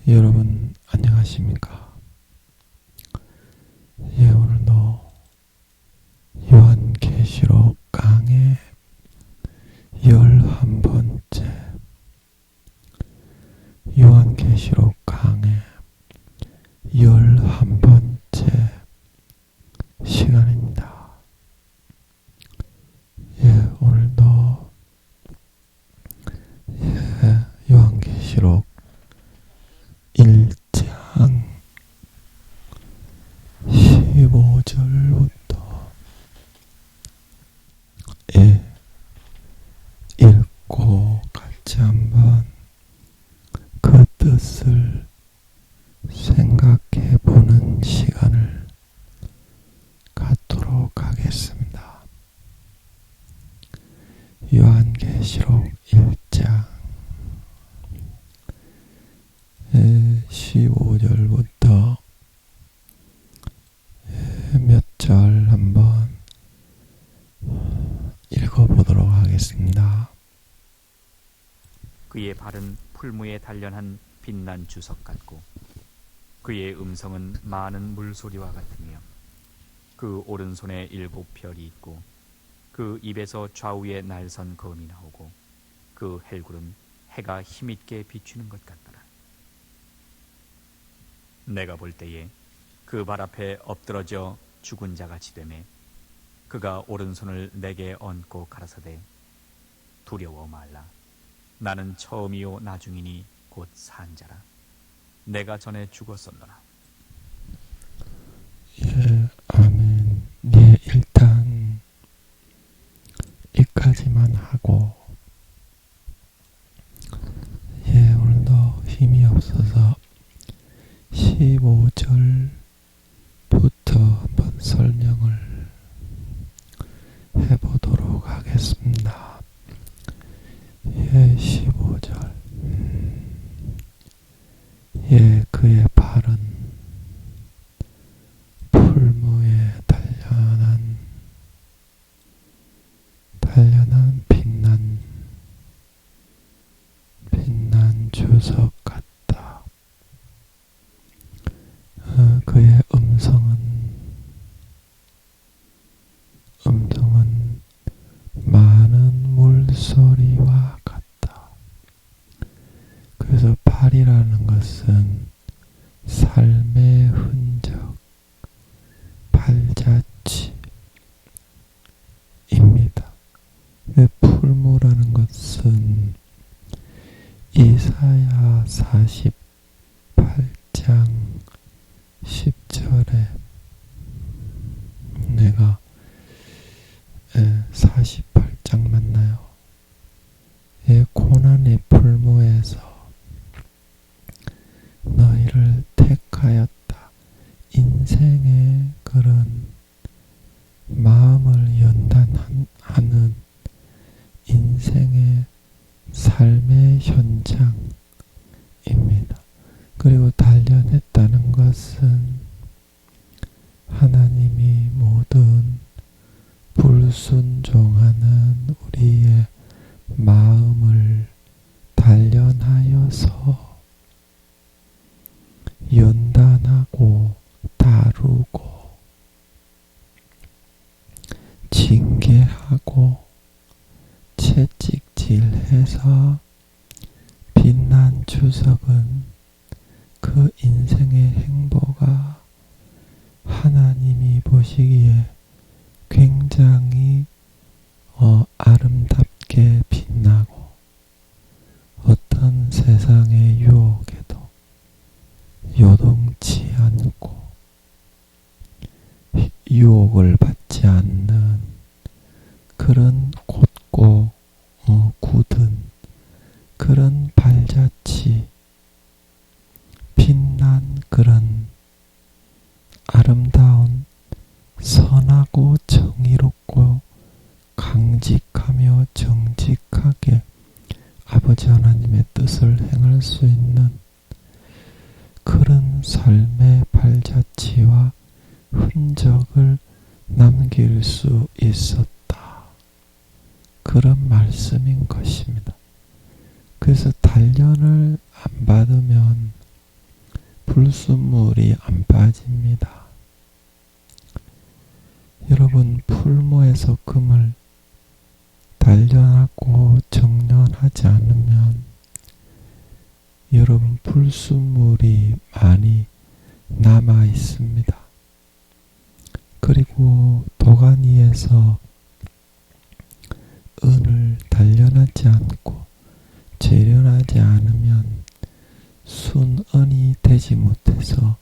여러분 안녕하십니까? 오늘도 요한계시록 강의 11번째 요한계시록 강의 11번째 시간입니다. 오늘도 요한계시록 1장 15절부터 읽고 같이 한번 그 뜻을 생각해 보는 시간을 갖도록 하겠습니다. 요한계시록 1장 15절부터 몇 절 한번 읽어보도록 하겠습니다. 그의 발은 풀무에 단련한 빛난 주석 같고 그의 음성은 많은 물소리와 같으며 그 오른손에 7별이 있고 그 입에서 좌우에 날선 검이 나오고 그 헬굴은 해가 힘있게 비추는 것 같더라. 내가 볼 때에 그 발 앞에 엎드러져 죽은 자같이 되매 그가 오른손을 내게 얹고 가라사대 두려워 말라. 나는 처음이요 나중이니 곧 산자라. 내가 전에 죽었었노라. 아멘. 일단 여기까지만 하고 오늘도 힘이 없어서 15절부터 한번 설명을 해보도록 하겠습니다. 15절. 그의 발은 풀무에 단련한 빛난 주석 같다. 그의 음성은 많은 물소리와 같다. 그래서 발이라는 것은 삶의 흔적, 발자취입니다. 풀무라는 것은 이사야 48장 10절에 내가 48장 맞나요? 고난의 풀무에서 너희를 택하였다. 인생의 그런 마음을 연단하는 인생의 삶의 현장입니다. 그리고 단련했다는 것은 하나님이 모든 불순종하는 우리의 마음을 단련하여서 연단하고 다루고 징계하고 채찍질해서 빛난 주석은 그 인생의 행보가 하나님이 보시기에 굉장히 아름답게 빛나고 어떤 세상의 유혹에도 요동치 않고 유혹을 받지 않는 그런 곧고 굳은 그런 발자취, 빛난 그런 아름다운 선하고 정의롭고 강직하며 정직하게 아버지 하나님의 뜻을 행할 수 있는 그런 삶의 발자취와 흔적을 남길 수 있었다. 그런 말씀인 것입니다. 그래서 단련을 안 받으면 풀순물이 안 빠집니다. 여러분, 풀무에서 금을 단련하고 정련하지 않으면 여러분 풀순물이 많이 남아 있습니다. 그리고 도가니에서 은을 단련하지 않고 재련하지 않으면 순은이 되지 못해서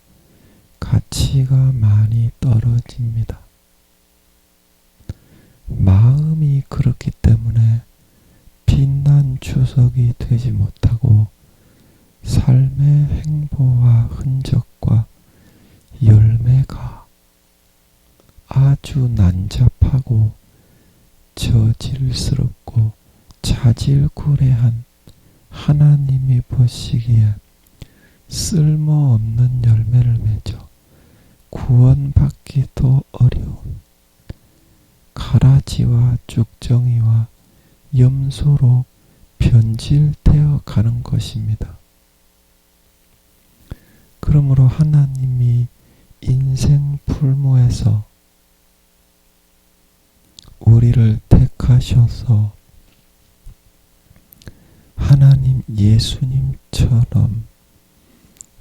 가치가 많이 떨어집니다. 마음이 그렇기 때문에 빛난 주석이 되지 못하고 삶의 행보와 흔적과 열매가 아주 난잡하고 저질스럽고 자질구레한 하나님이 보시기에 쓸모없는 열매를 맺어 구원받기도 어려운 가라지와 쭉정이와 염소로 변질되어 가는 것입니다. 그러므로 하나님이 인생 풀무에서 우리를 택하셔서 하나님 예수님처럼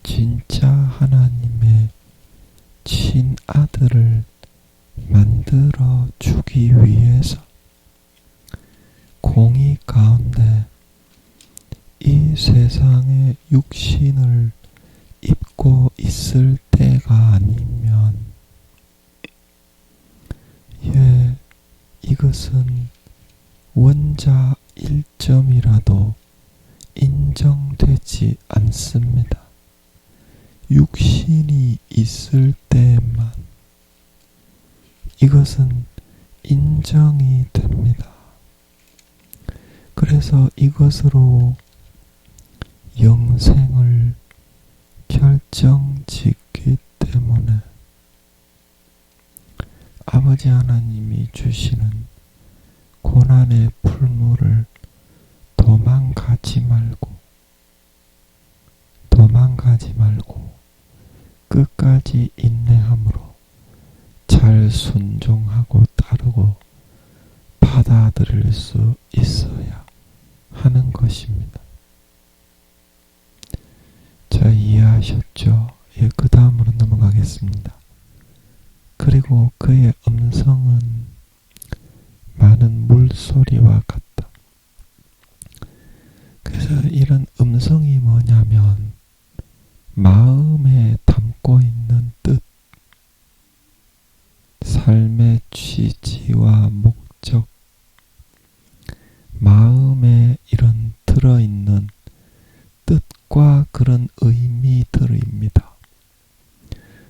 진짜 하나님의 친아들을 만들어 주기 위해서 공의 가운데 이 세상의 육신을 입고 있을 때가 아니면 이것은 원자 1점이라도 인정되지 않습니다. 육신이 있을 때만 이것은 인정이 됩니다. 그래서 이것으로 영생을 결정짓기 때문에 아버지 하나님이 주시는 고난의 풀무를 도망가지 말고 끝까지 인내함으로 잘 순종하고 따르고 받아들일 수 있어야 하는 것입니다. 자, 이해하셨죠? 그 다음으로 넘어가겠습니다. 그리고 그의 음성은 많은 물소리와 같다. 그래서 이런 음성이 뭐냐면 마음에 담고 있는 뜻, 삶의 취지와 목적, 마음에 이런 들어있는 뜻과 그런 의미들입니다.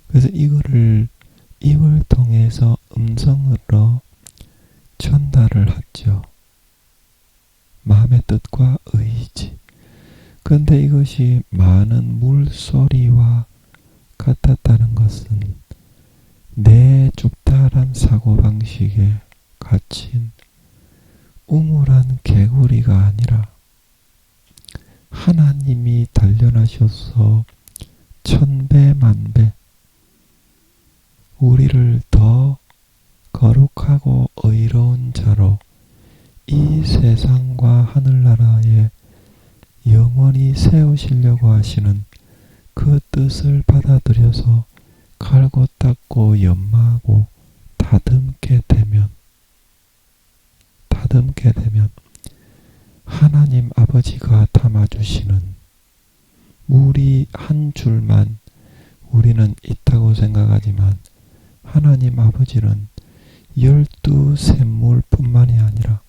그래서 이거를 입을 통해서 음성으로 전달을 하죠. 마음의 뜻과 의지. 그런데 이것이 많은 물소리와 같았다는 것은 내 좁다란 사고방식에 갇힌 우물한 개구리가 아니라 하나님이 단련하셔서 천배만배 우리를 더 거룩하고 의로운 자로 이 세상과 하늘나라에 영원히 세우시려고 하시는 그 뜻을 받아들여서 갈고 닦고 연마하고 다듬게 되면 하나님 아버지가 담아주시는 물이 한 줄만 우리는 있다고 생각하지만 하나님 아버지는 12샘물 뿐만이 아니라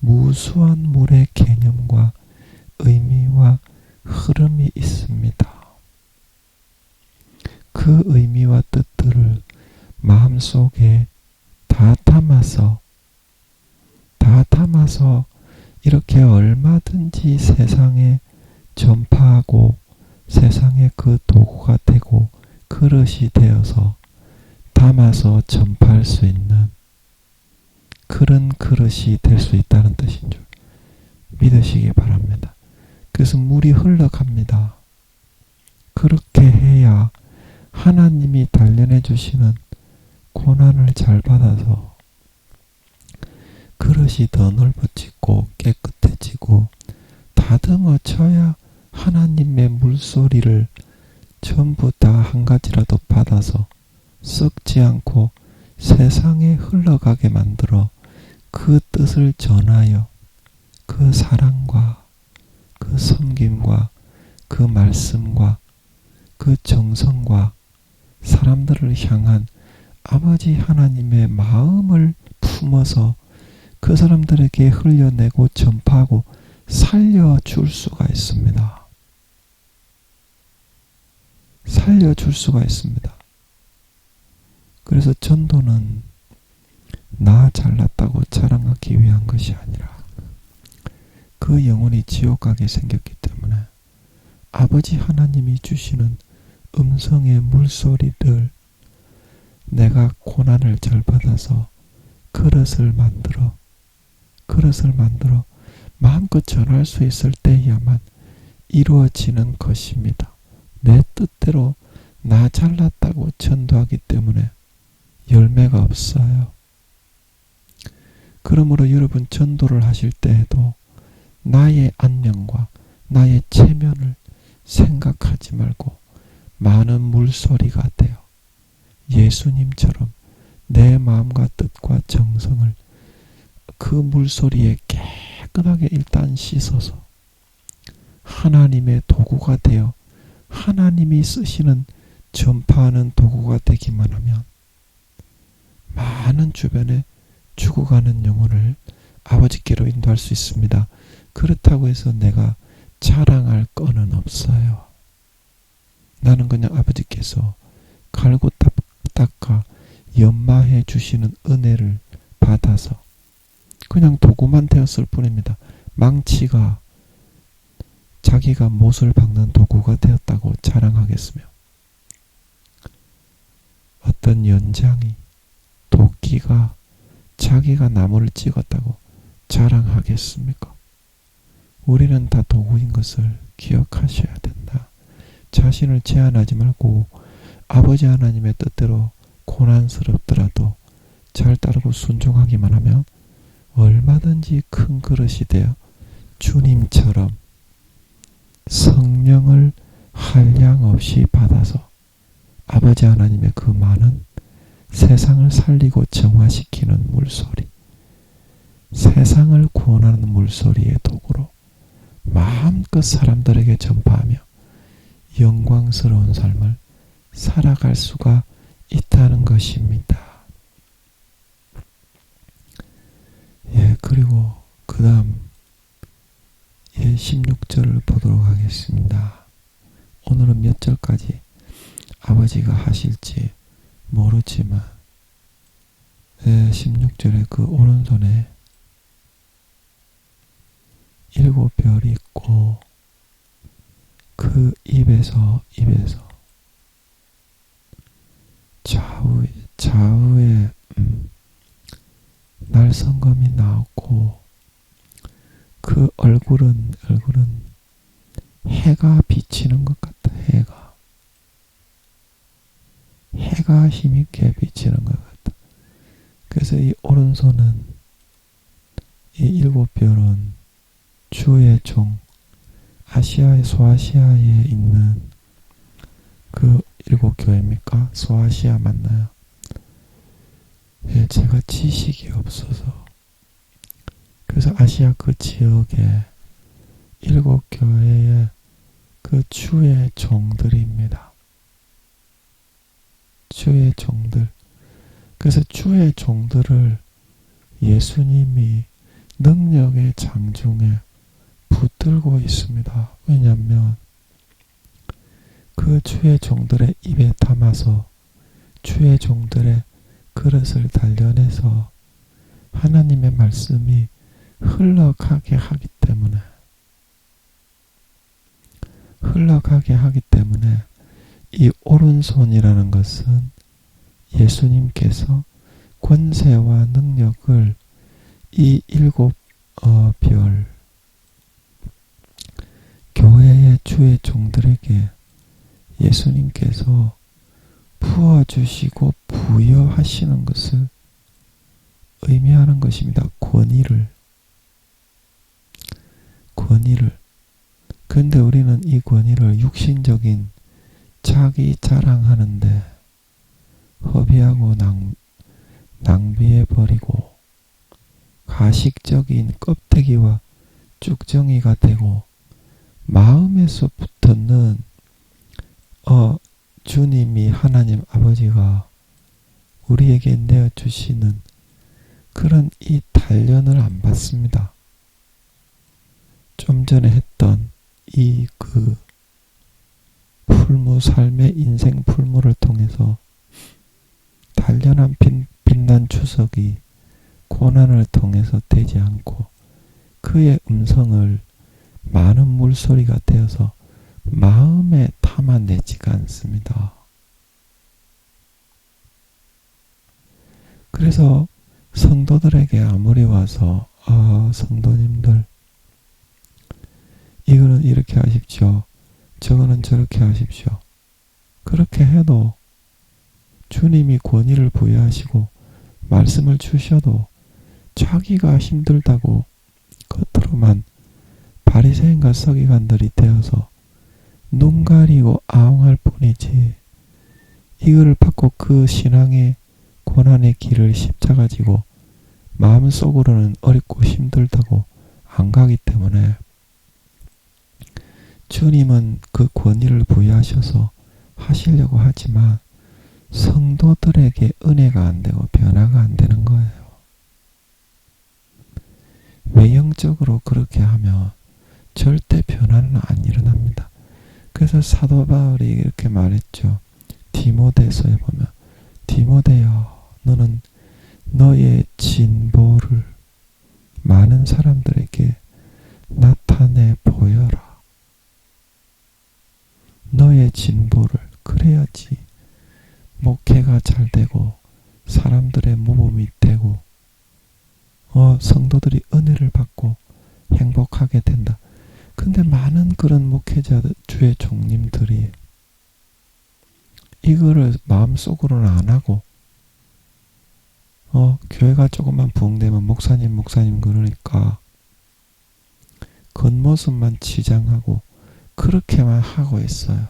무수한 물의 개념과 의미와 흐름이 있습니다. 그 의미와 뜻들을 마음속에 다 담아서 이렇게 얼마든지 세상에 전파하고 세상에 그 도구가 되고 그릇이 되어서 담아서 전파할 수 있는 그런 그릇이 될 수 있다는 뜻인 줄 믿으시기 바랍니다. 그래서 물이 흘러갑니다. 그렇게 해야 하나님이 단련해 주시는 고난을 잘 받아서 그릇이 더 넓어지고 깨끗해지고 다듬어져야 하나님의 물소리를 전부 다 한 가지라도 받아서 썩지 않고 세상에 흘러가게 만들어 그 뜻을 전하여 그 사랑과 그 섬김과 그 말씀과 그 정성과 사람들을 향한 아버지 하나님의 마음을 품어서 그 사람들에게 흘려내고 전파하고 살려줄 수가 있습니다. 살려줄 수가 있습니다. 그래서 전도는 나 잘났다고 자랑하기 위한 것이 아니라 그 영혼이 지옥 가게 생겼기 때문에 아버지 하나님이 주시는 음성의 물소리를 내가 고난을 잘 받아서 그릇을 만들어 마음껏 전할 수 있을 때야만 이루어지는 것입니다. 내 뜻대로 나 잘났다고 전도하기 때문에 열매가 없어요. 그러므로 여러분 전도를 하실 때에도 나의 안녕과 나의 체면을 생각하지 말고 많은 물소리가 되어 예수님처럼 내 마음과 뜻과 정성을 그 물소리에 깨끗하게 일단 씻어서 하나님의 도구가 되어 하나님이 쓰시는 전파하는 도구가 되기만 하면 많은 주변에 죽어가는 영혼을 아버지께로 인도할 수 있습니다. 그렇다고 해서 내가 자랑할 거는 없어요. 나는 그냥 아버지께서 갈고 닦아 연마해 주시는 은혜를 받아서 그냥 도구만 되었을 뿐입니다. 망치가 자기가 못을 박는 도구가 되었다고 자랑하겠으며 어떤 연장이 도끼가 자기가 나무를 찍었다고 자랑하겠습니까? 우리는 다 도구인 것을 기억하셔야 된다. 자신을 제한하지 말고 아버지 하나님의 뜻대로 고난스럽더라도 잘 따르고 순종하기만 하면 얼마든지 큰 그릇이 되어 주님처럼 성령을 한량없이 받아서 아버지 하나님의 그 많은 세상을 살리고 정화시키는 물소리, 세상을 구원하는 물소리의 도구로 마음껏 사람들에게 전파하며 영광스러운 삶을 살아갈 수가 있다는 것입니다. 그리고 그 다음 16절을 보도록 하겠습니다. 오늘은 몇 절까지 아버지가 하실지 모르지만 16절에 그 오른손에 7별이 있고 그 입에서 좌우에 날성검이 나오고 그 얼굴은 해가 비치는 것 같다. 해가 힘있게 비치는 것 같다. 그래서 이 오른손은 이 7별은 주의 종 아시아의 소아시아에 있는 그 7교회입니까? 소아시아 맞나요? 제가 지식이 없어서 그래서 아시아 그 지역에 7교회의 그 주의 종들입니다. 주의 종들. 그래서 주의 종들을 예수님이 능력의 장중에 붙들고 있습니다. 왜냐하면 그 주의 종들의 입에 담아서 주의 종들의 그릇을 단련해서 하나님의 말씀이 흘러가게 하기 때문에 이 오른손이라는 것은 예수님께서 권세와 능력을 이 7별 교회의 주의 종들에게 예수님께서 부어주시고 부여하시는 것을 의미하는 것입니다. 권위를. 그런데 우리는 이 권위를 육신적인 자기 자랑하는데 허비하고 낭비해버리고 가식적인 껍데기와 쭉정이가 되고 마음에서부터는 주님이 하나님 아버지가 우리에게 내어주시는 그런 이 단련을 안 받습니다. 좀 전에 했던 이 삶의 인생 풀무를 통해서 단련한 빛난 주석이 고난을 통해서 되지 않고 그의 음성을 많은 물소리가 되어서 마음에 담아내지가 않습니다. 그래서 성도들에게 아무리 와서 성도님들 이거는 이렇게 하십시오. 저거는 저렇게 하십시오. 그렇게 해도 주님이 권위를 부여하시고 말씀을 주셔도 자기가 힘들다고 겉으로만 바리새인과 서기관들이 되어서 눈 가리고 아웅할 뿐이지 이거를 받고 그 신앙의 고난의 길을 십자가 지고 마음속으로는 어렵고 힘들다고 안 가기 때문에 주님은 그 권위를 부여하셔서 하시려고 하지만 성도들에게 은혜가 안 되고 변화가 안 되는 거예요. 외형적으로 그렇게 하면 절대 변화는 안 일어납니다. 그래서 사도 바울이 이렇게 말했죠. 디모데서에 보면 디모데여 너는 너의 진보를 많은 사람들에게 나타내 보여라. 너의 진보를 그래야지 목회가 잘 되고 사람들의 모범이 되고 성도들이 은혜를 받고 행복하게 된다. 근데 많은 그런 목회자들 주의 종님들이 이거를 마음속으로는 안 하고 교회가 조금만 부흥되면 목사님 그러니까 겉모습만 치장하고 그렇게만 하고 있어요.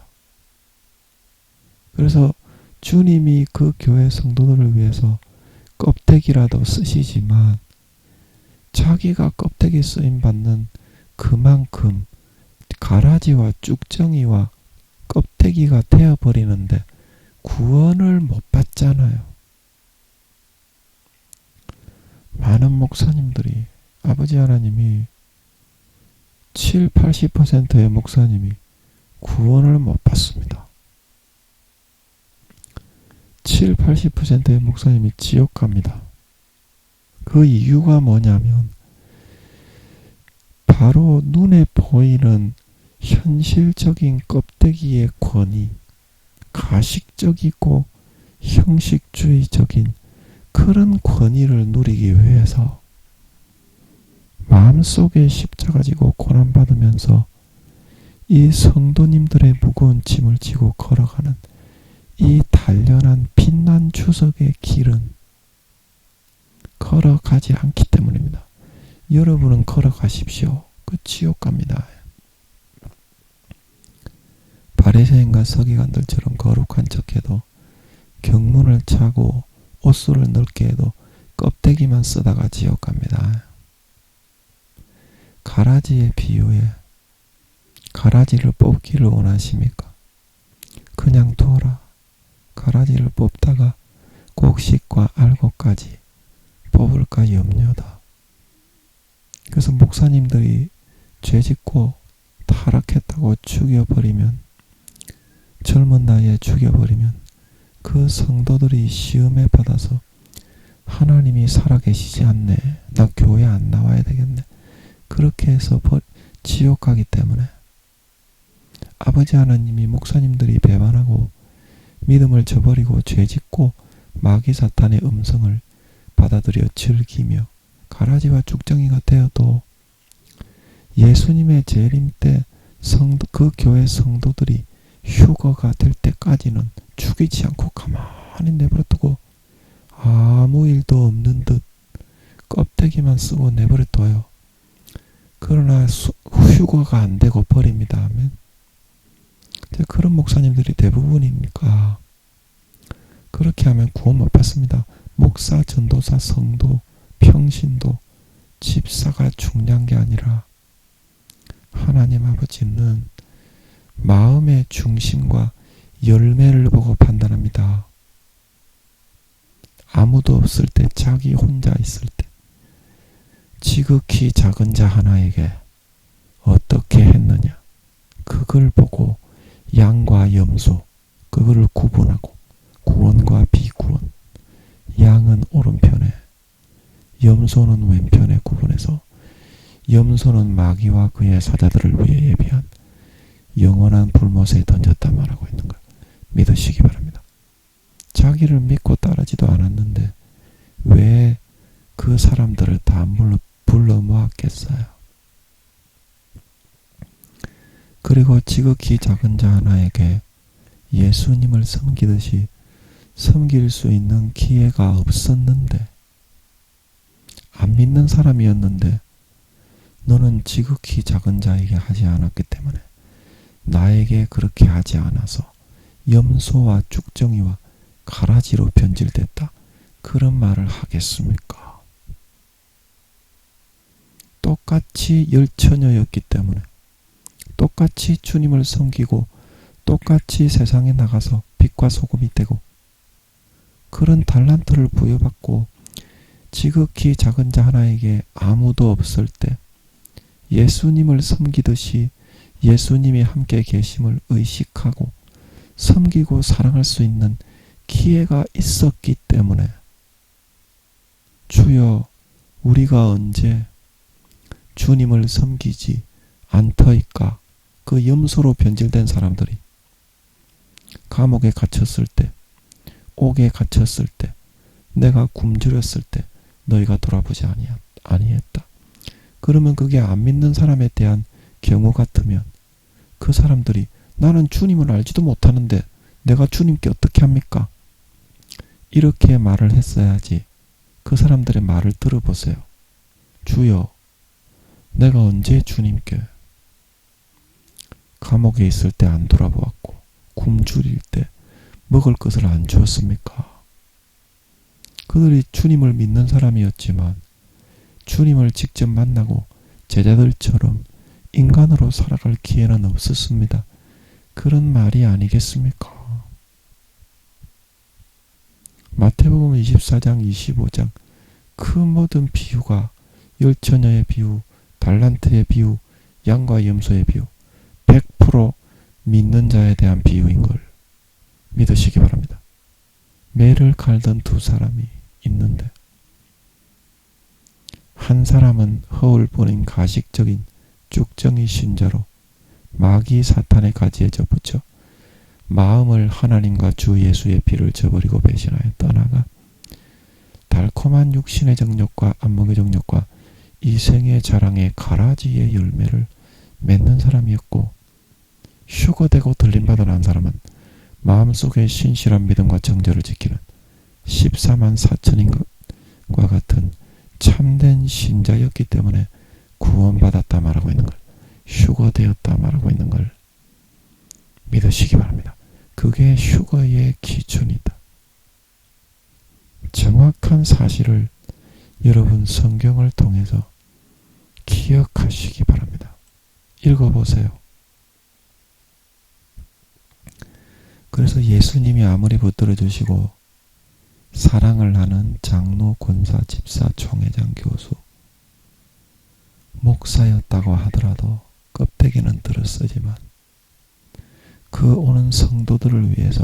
그래서 주님이 그 교회 성도들을 위해서 껍데기라도 쓰시지만 자기가 껍데기 쓰임 받는 그만큼 가라지와 쭉정이와 껍데기가 되어버리는데 구원을 못 받잖아요. 많은 목사님들이 아버지 하나님이 70-80%의 목사님이 구원을 못 받습니다. 70-80%의 목사님이 지옥 갑니다. 그 이유가 뭐냐면 바로 눈에 보이는 현실적인 껍데기의 권위, 가식적이고 형식주의적인 그런 권위를 누리기 위해서 마음속에 십자가 지고 고난받으면서 이 성도님들의 무거운 짐을 지고 걸어가는 이 단련한 빛난 주석의 길은 걸어가지 않기 때문입니다. 여러분은 걸어가십시오. 그 지옥 갑니다. 바리새인과 서기관들처럼 거룩한 척해도 경문을 차고 옷수를 넓게 해도 껍데기만 쓰다가 지옥 갑니다. 가라지의 비유에 가라지를 뽑기를 원하십니까? 그냥 둬라. 가라지를 뽑다가 곡식과 알곡까지 뽑을까 염려다. 그래서 목사님들이 죄짓고 타락했다고 죽여버리면 젊은 나이에 죽여버리면 그 성도들이 시험에 받아서 하나님이 살아계시지 않네. 나 교회 안 나와야 되겠네. 그렇게 해서 지옥 가기 때문에 아버지 하나님이 목사님들이 배반하고 믿음을 저버리고 죄짓고 마귀 사탄의 음성을 받아들여 즐기며 가라지와 쭉정이가 되어도 예수님의 재림 때 그 교회 성도들이 휴거가 될 때까지는 죽이지 않고 가만히 내버려두고 아무 일도 없는 듯 껍데기만 쓰고 내버려둬요. 그러나 휴거가 안 되고 버립니다. 아멘. 그런 목사님들이 대부분이니까 그렇게 하면 구원 못 받습니다. 목사, 전도사, 성도, 평신도, 집사가 중요한 게 아니라 하나님 아버지는 마음의 중심과 열매를 보고 판단합니다. 아무도 없을 때, 자기 혼자 있을 때 지극히 작은 자 하나에게 어떻게 했느냐, 그걸 보고 양과 염소, 그거를 구분하고 구원과 비구원, 양은 오른편에 염소는 왼편에 구분해서 염소는 마귀와 그의 사자들을 위해 예비한 영원한 불못에 던졌다 말하고 있는 걸 믿으시기 바랍니다. 자기를 믿고 따르지도 않았는데 왜 그 사람들을 다 불러 모았겠어요. 그리고 지극히 작은 자 하나에게 예수님을 섬기듯이 섬길 수 있는 기회가 없었는데, 안 믿는 사람이었는데 너는 지극히 작은 자에게 하지 않았기 때문에 나에게 그렇게 하지 않아서 염소와 쭉정이와 가라지로 변질됐다, 그런 말을 하겠습니까? 똑같이 열처녀였기 때문에 똑같이 주님을 섬기고 똑같이 세상에 나가서 빛과 소금이 되고 그런 달란트를 부여받고 지극히 작은 자 하나에게 아무도 없을 때 예수님을 섬기듯이 예수님이 함께 계심을 의식하고 섬기고 사랑할 수 있는 기회가 있었기 때문에 주여, 우리가 언제 주님을 섬기지 않더이까? 그 염소로 변질된 사람들이 감옥에 갇혔을 때, 옥에 갇혔을 때, 내가 굶주렸을 때 너희가 돌아보지 아니했다. 그러면 그게 안 믿는 사람에 대한 경우 같으면 그 사람들이 나는 주님을 알지도 못하는데 내가 주님께 어떻게 합니까? 이렇게 말을 했어야지. 그 사람들의 말을 들어보세요. 주여, 내가 언제 주님께 감옥에 있을 때 안 돌아보았고 굶주릴 때 먹을 것을 안 주었습니까? 그들이 주님을 믿는 사람이었지만 주님을 직접 만나고 제자들처럼 인간으로 살아갈 기회는 없었습니다. 그런 말이 아니겠습니까? 마태복음 24장, 25장 그 모든 비유가 열처녀의 비유, 달란트의 비유, 양과 염소의 비유, 100% 믿는 자에 대한 비유인 걸 믿으시기 바랍니다. 매를 갈던 두 사람이 있는데 한 사람은 허울뿐인 가식적인 쭉정이 신자로 마귀 사탄의 가지에 접붙여 마음을 하나님과 주 예수의 피를 저버리고 배신하여 떠나가 달콤한 육신의 정욕과 안목의 정욕과 이생의 자랑의 가라지의 열매를 맺는 사람이었고, 휴거되고 들림받은 한 사람은 마음속에 신실한 믿음과 정절을 지키는 14만 4천인과 같은 참된 신자였기 때문에 구원받았다 말하고 있는 걸, 휴거되었다 말하고 있는 걸 믿으시기 바랍니다. 그게 휴거의 기준이다. 정확한 사실을 여러분 성경을 통해서 기억하시기 바랍니다. 읽어보세요. 그래서 예수님이 아무리 붙들어 주시고 사랑을 하는 장로, 권사, 집사, 총회장, 교수, 목사였다고 하더라도 껍데기는 들었으지만 그 오는 성도들을 위해서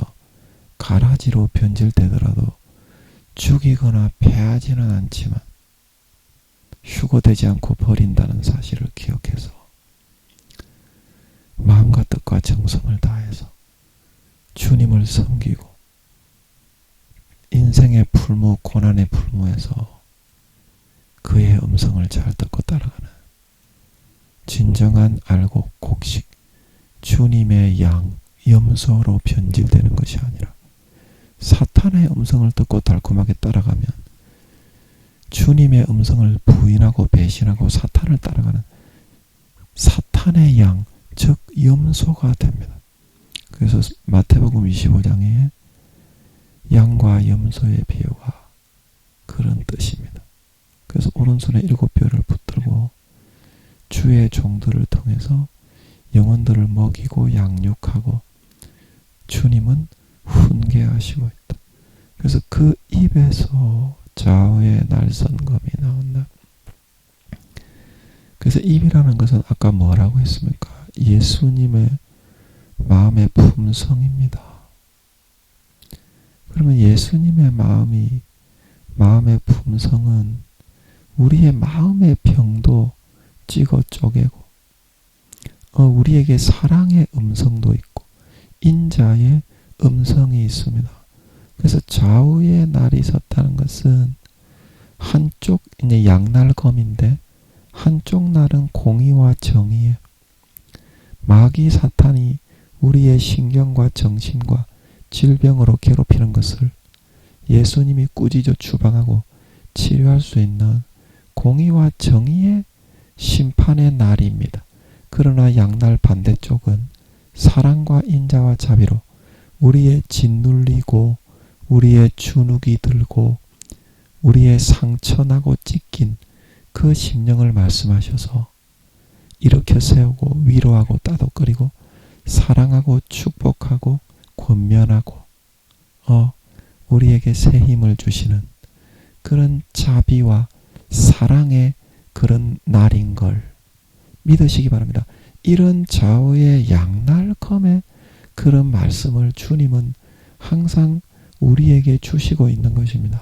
가라지로 변질되더라도 죽이거나 패하지는 않지만 휴거되지 않고 버린다는 사실을 기억해서 마음과 뜻과 정성을 다해서 주님을 섬기고 인생의 풀무, 고난의 풀무에서 그의 음성을 잘 듣고 따라가는 진정한 알곡 곡식 주님의 양, 염소로 변질되는 것이 아니라 사탄의 음성을 듣고 달콤하게 따라가면 주님의 음성을 부인하고 배신하고 사탄을 따라가는 사탄의 양, 즉 염소가 됩니다. 그래서 마태복음 25장에 양과 염소의 비유가 그런 뜻입니다. 그래서 오른손에 7뼈를 붙들고 주의 종들을 통해서 영혼들을 먹이고 양육하고 주님은 훈계하시고 있다. 그래서 그 입에서 좌우의 날선검이 나온다. 그래서 입이라는 것은 아까 뭐라고 했습니까? 예수님의 마음의 품성입니다. 그러면 예수님의 마음의 품성은 우리의 마음의 병도 찍어 쪼개고 우리에게 사랑의 음성도 있고 인자의 음성이 있습니다. 그래서 좌우의 날이 섰다는 것은 한쪽 이제 양날검인데 한쪽 날은 공의와 정의에 마귀 사탄이 우리의 신경과 정신과 질병으로 괴롭히는 것을 예수님이 꾸짖어 추방하고 치료할 수 있는 공의와 정의의 심판의 날입니다. 그러나 양날 반대쪽은 사랑과 인자와 자비로 우리의 짓눌리고 우리의 주눅이 들고 우리의 상처나고 찢긴 그 심령을 말씀하셔서 일으켜 세우고 위로하고 따독거리고 사랑하고 축복하고 권면하고 우리에게 새 힘을 주시는 그런 자비와 사랑의 그런 날인 걸 믿으시기 바랍니다. 이런 좌우의 양날검의 그런 말씀을 주님은 항상 우리에게 주시고 있는 것입니다.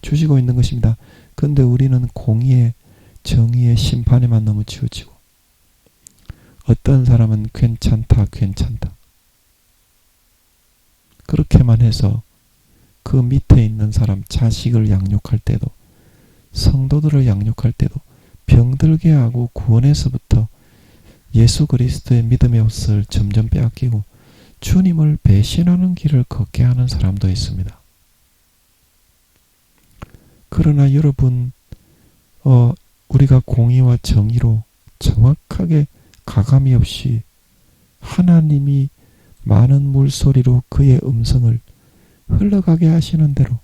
주시고 있는 것입니다. 그런데 우리는 공의의 정의의 심판에만 너무 치우치고 어떤 사람은 괜찮다 그렇게만 해서 그 밑에 있는 사람 자식을 양육할 때도 성도들을 양육할 때도 병들게 하고 구원에서부터 예수 그리스도의 믿음의 옷을 점점 빼앗기고 주님을 배신하는 길을 걷게 하는 사람도 있습니다. 그러나 여러분 우리가 공의와 정의로 정확하게 가감이 없이 하나님이 많은 물소리로 그의 음성을 흘러가게 하시는 대로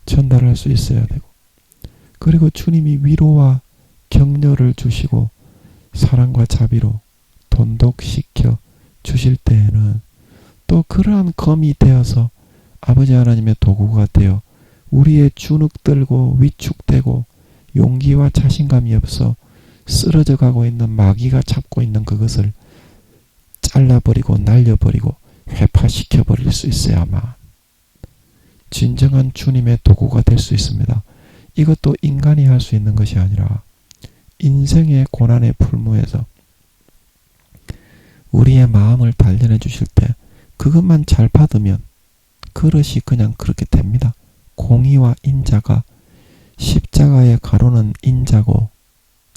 전달할 수 있어야 되고 그리고 주님이 위로와 격려를 주시고 사랑과 자비로 돈독시켜 주실 때에는 또 그러한 검이 되어서 아버지 하나님의 도구가 되어 우리의 주눅들고 위축되고 용기와 자신감이 없어 쓰러져 가고 있는 마귀가 잡고 있는 그것을 잘라버리고 날려버리고 회파시켜버릴 수 있어야만 진정한 주님의 도구가 될 수 있습니다. 이것도 인간이 할 수 있는 것이 아니라 인생의 고난의 풀무에서 우리의 마음을 단련해 주실 때 그것만 잘 받으면 그릇이 그냥 그렇게 됩니다. 공의와 인자가 십자가의 가로는 인자고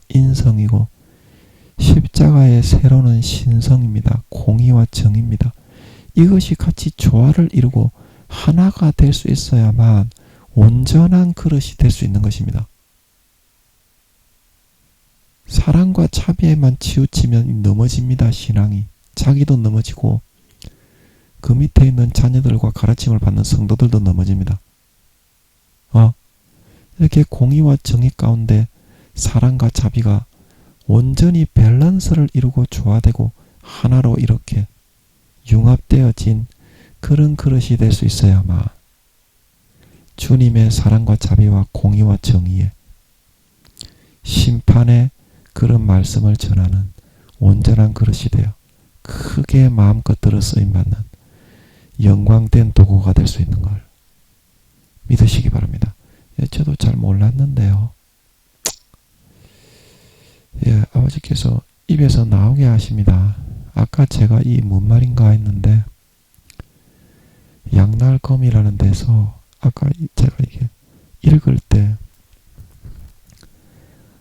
인성이고 십자가의 세로는 신성입니다. 공의와 정입니다. 이것이 같이 조화를 이루고 하나가 될 수 있어야만 온전한 그릇이 될 수 있는 것입니다. 사랑과 자비에만 치우치면 넘어집니다. 신앙이. 자기도 넘어지고 그 밑에 있는 자녀들과 가르침을 받는 성도들도 넘어집니다. 이렇게 공의와 정의 가운데 사랑과 자비가 온전히 밸런스를 이루고 조화되고 하나로 이렇게 융합되어진 그런 그릇이 될 수 있어야만 주님의 사랑과 자비와 공의와 정의에 심판의 그런 말씀을 전하는 온전한 그릇이 되어 크게 마음껏 들어 쓰임받는 영광된 도구가 될 수 있는 걸 믿으시기 바랍니다. 저도 잘 몰랐는데요. 아버지께서 입에서 나오게 하십니다. 아까 제가 이 뭔 말인가 했는데 양날검이라는 데서 아까 제가 이게 읽을 때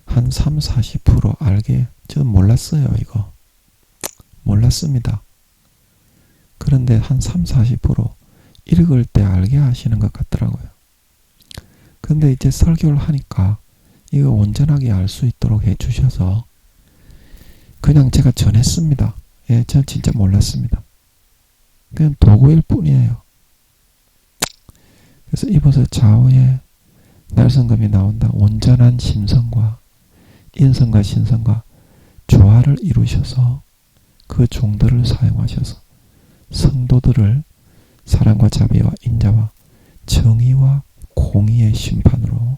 한 30-40% 알게 저 몰랐어요. 이거 몰랐습니다. 그런데 한 30-40% 읽을 때 알게 하시는 것 같더라고요. 근데 이제 설교를 하니까 이거 온전하게 알 수 있도록 해주셔서 그냥 제가 전했습니다. 예, 전 진짜 몰랐습니다. 그냥 도구일 뿐이에요. 그래서 이곳에 좌우에 날성금이 나온다. 온전한 심성과 인성과 신성과 조화를 이루셔서 그 종들을 사용하셔서 성도들을 사랑과 자비와 인자와 정의와 공의의 심판으로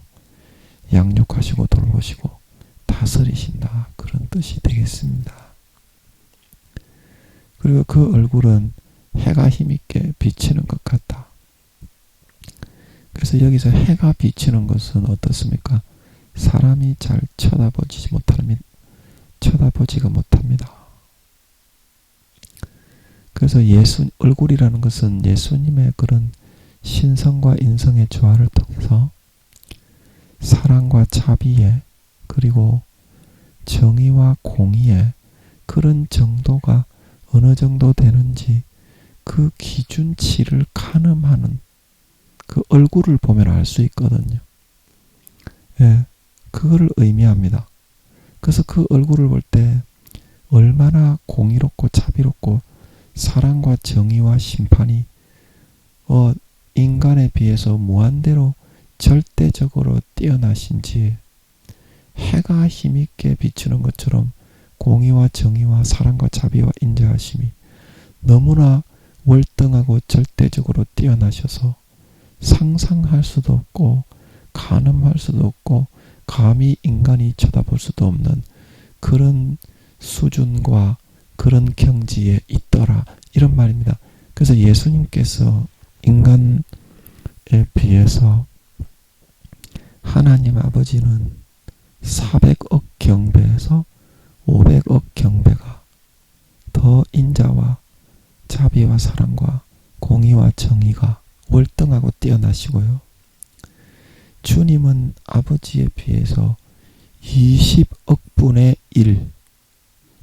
양육하시고 돌보시고 다스리신다. 그런 뜻이 되겠습니다. 그리고 그 얼굴은 해가 힘있게 비치는 것 같다. 그래서 여기서 해가 비치는 것은 어떻습니까? 사람이 잘 쳐다보지가 못합니다. 그래서 얼굴이라는 것은 예수님의 그런 신성과 인성의 조화를 통해서 사랑과 자비에 그리고 정의와 공의에 그런 정도가 어느 정도 되는지 그 기준치를 가늠하는 그 얼굴을 보면 알 수 있거든요. 예, 그거를 의미합니다. 그래서 그 얼굴을 볼 때 얼마나 공의롭고 자비롭고 사랑과 정의와 심판이 인간에 비해서 무한대로 절대적으로 뛰어나신지 해가 힘있게 비추는 것처럼 공의와 정의와 사랑과 자비와 인자하심이 너무나 월등하고 절대적으로 뛰어나셔서 상상할 수도 없고 가늠할 수도 없고 감히 인간이 쳐다볼 수도 없는 그런 수준과 그런 경지에 있더라. 이런 말입니다. 그래서 예수님께서 인간에 비해서 하나님 아버지는 400억 경배에서 500억 경배가 더 인자와 자비와 사랑과 공의와 정의가 월등하고 뛰어나시고요. 주님은 아버지에 비해서 20억 분의 1,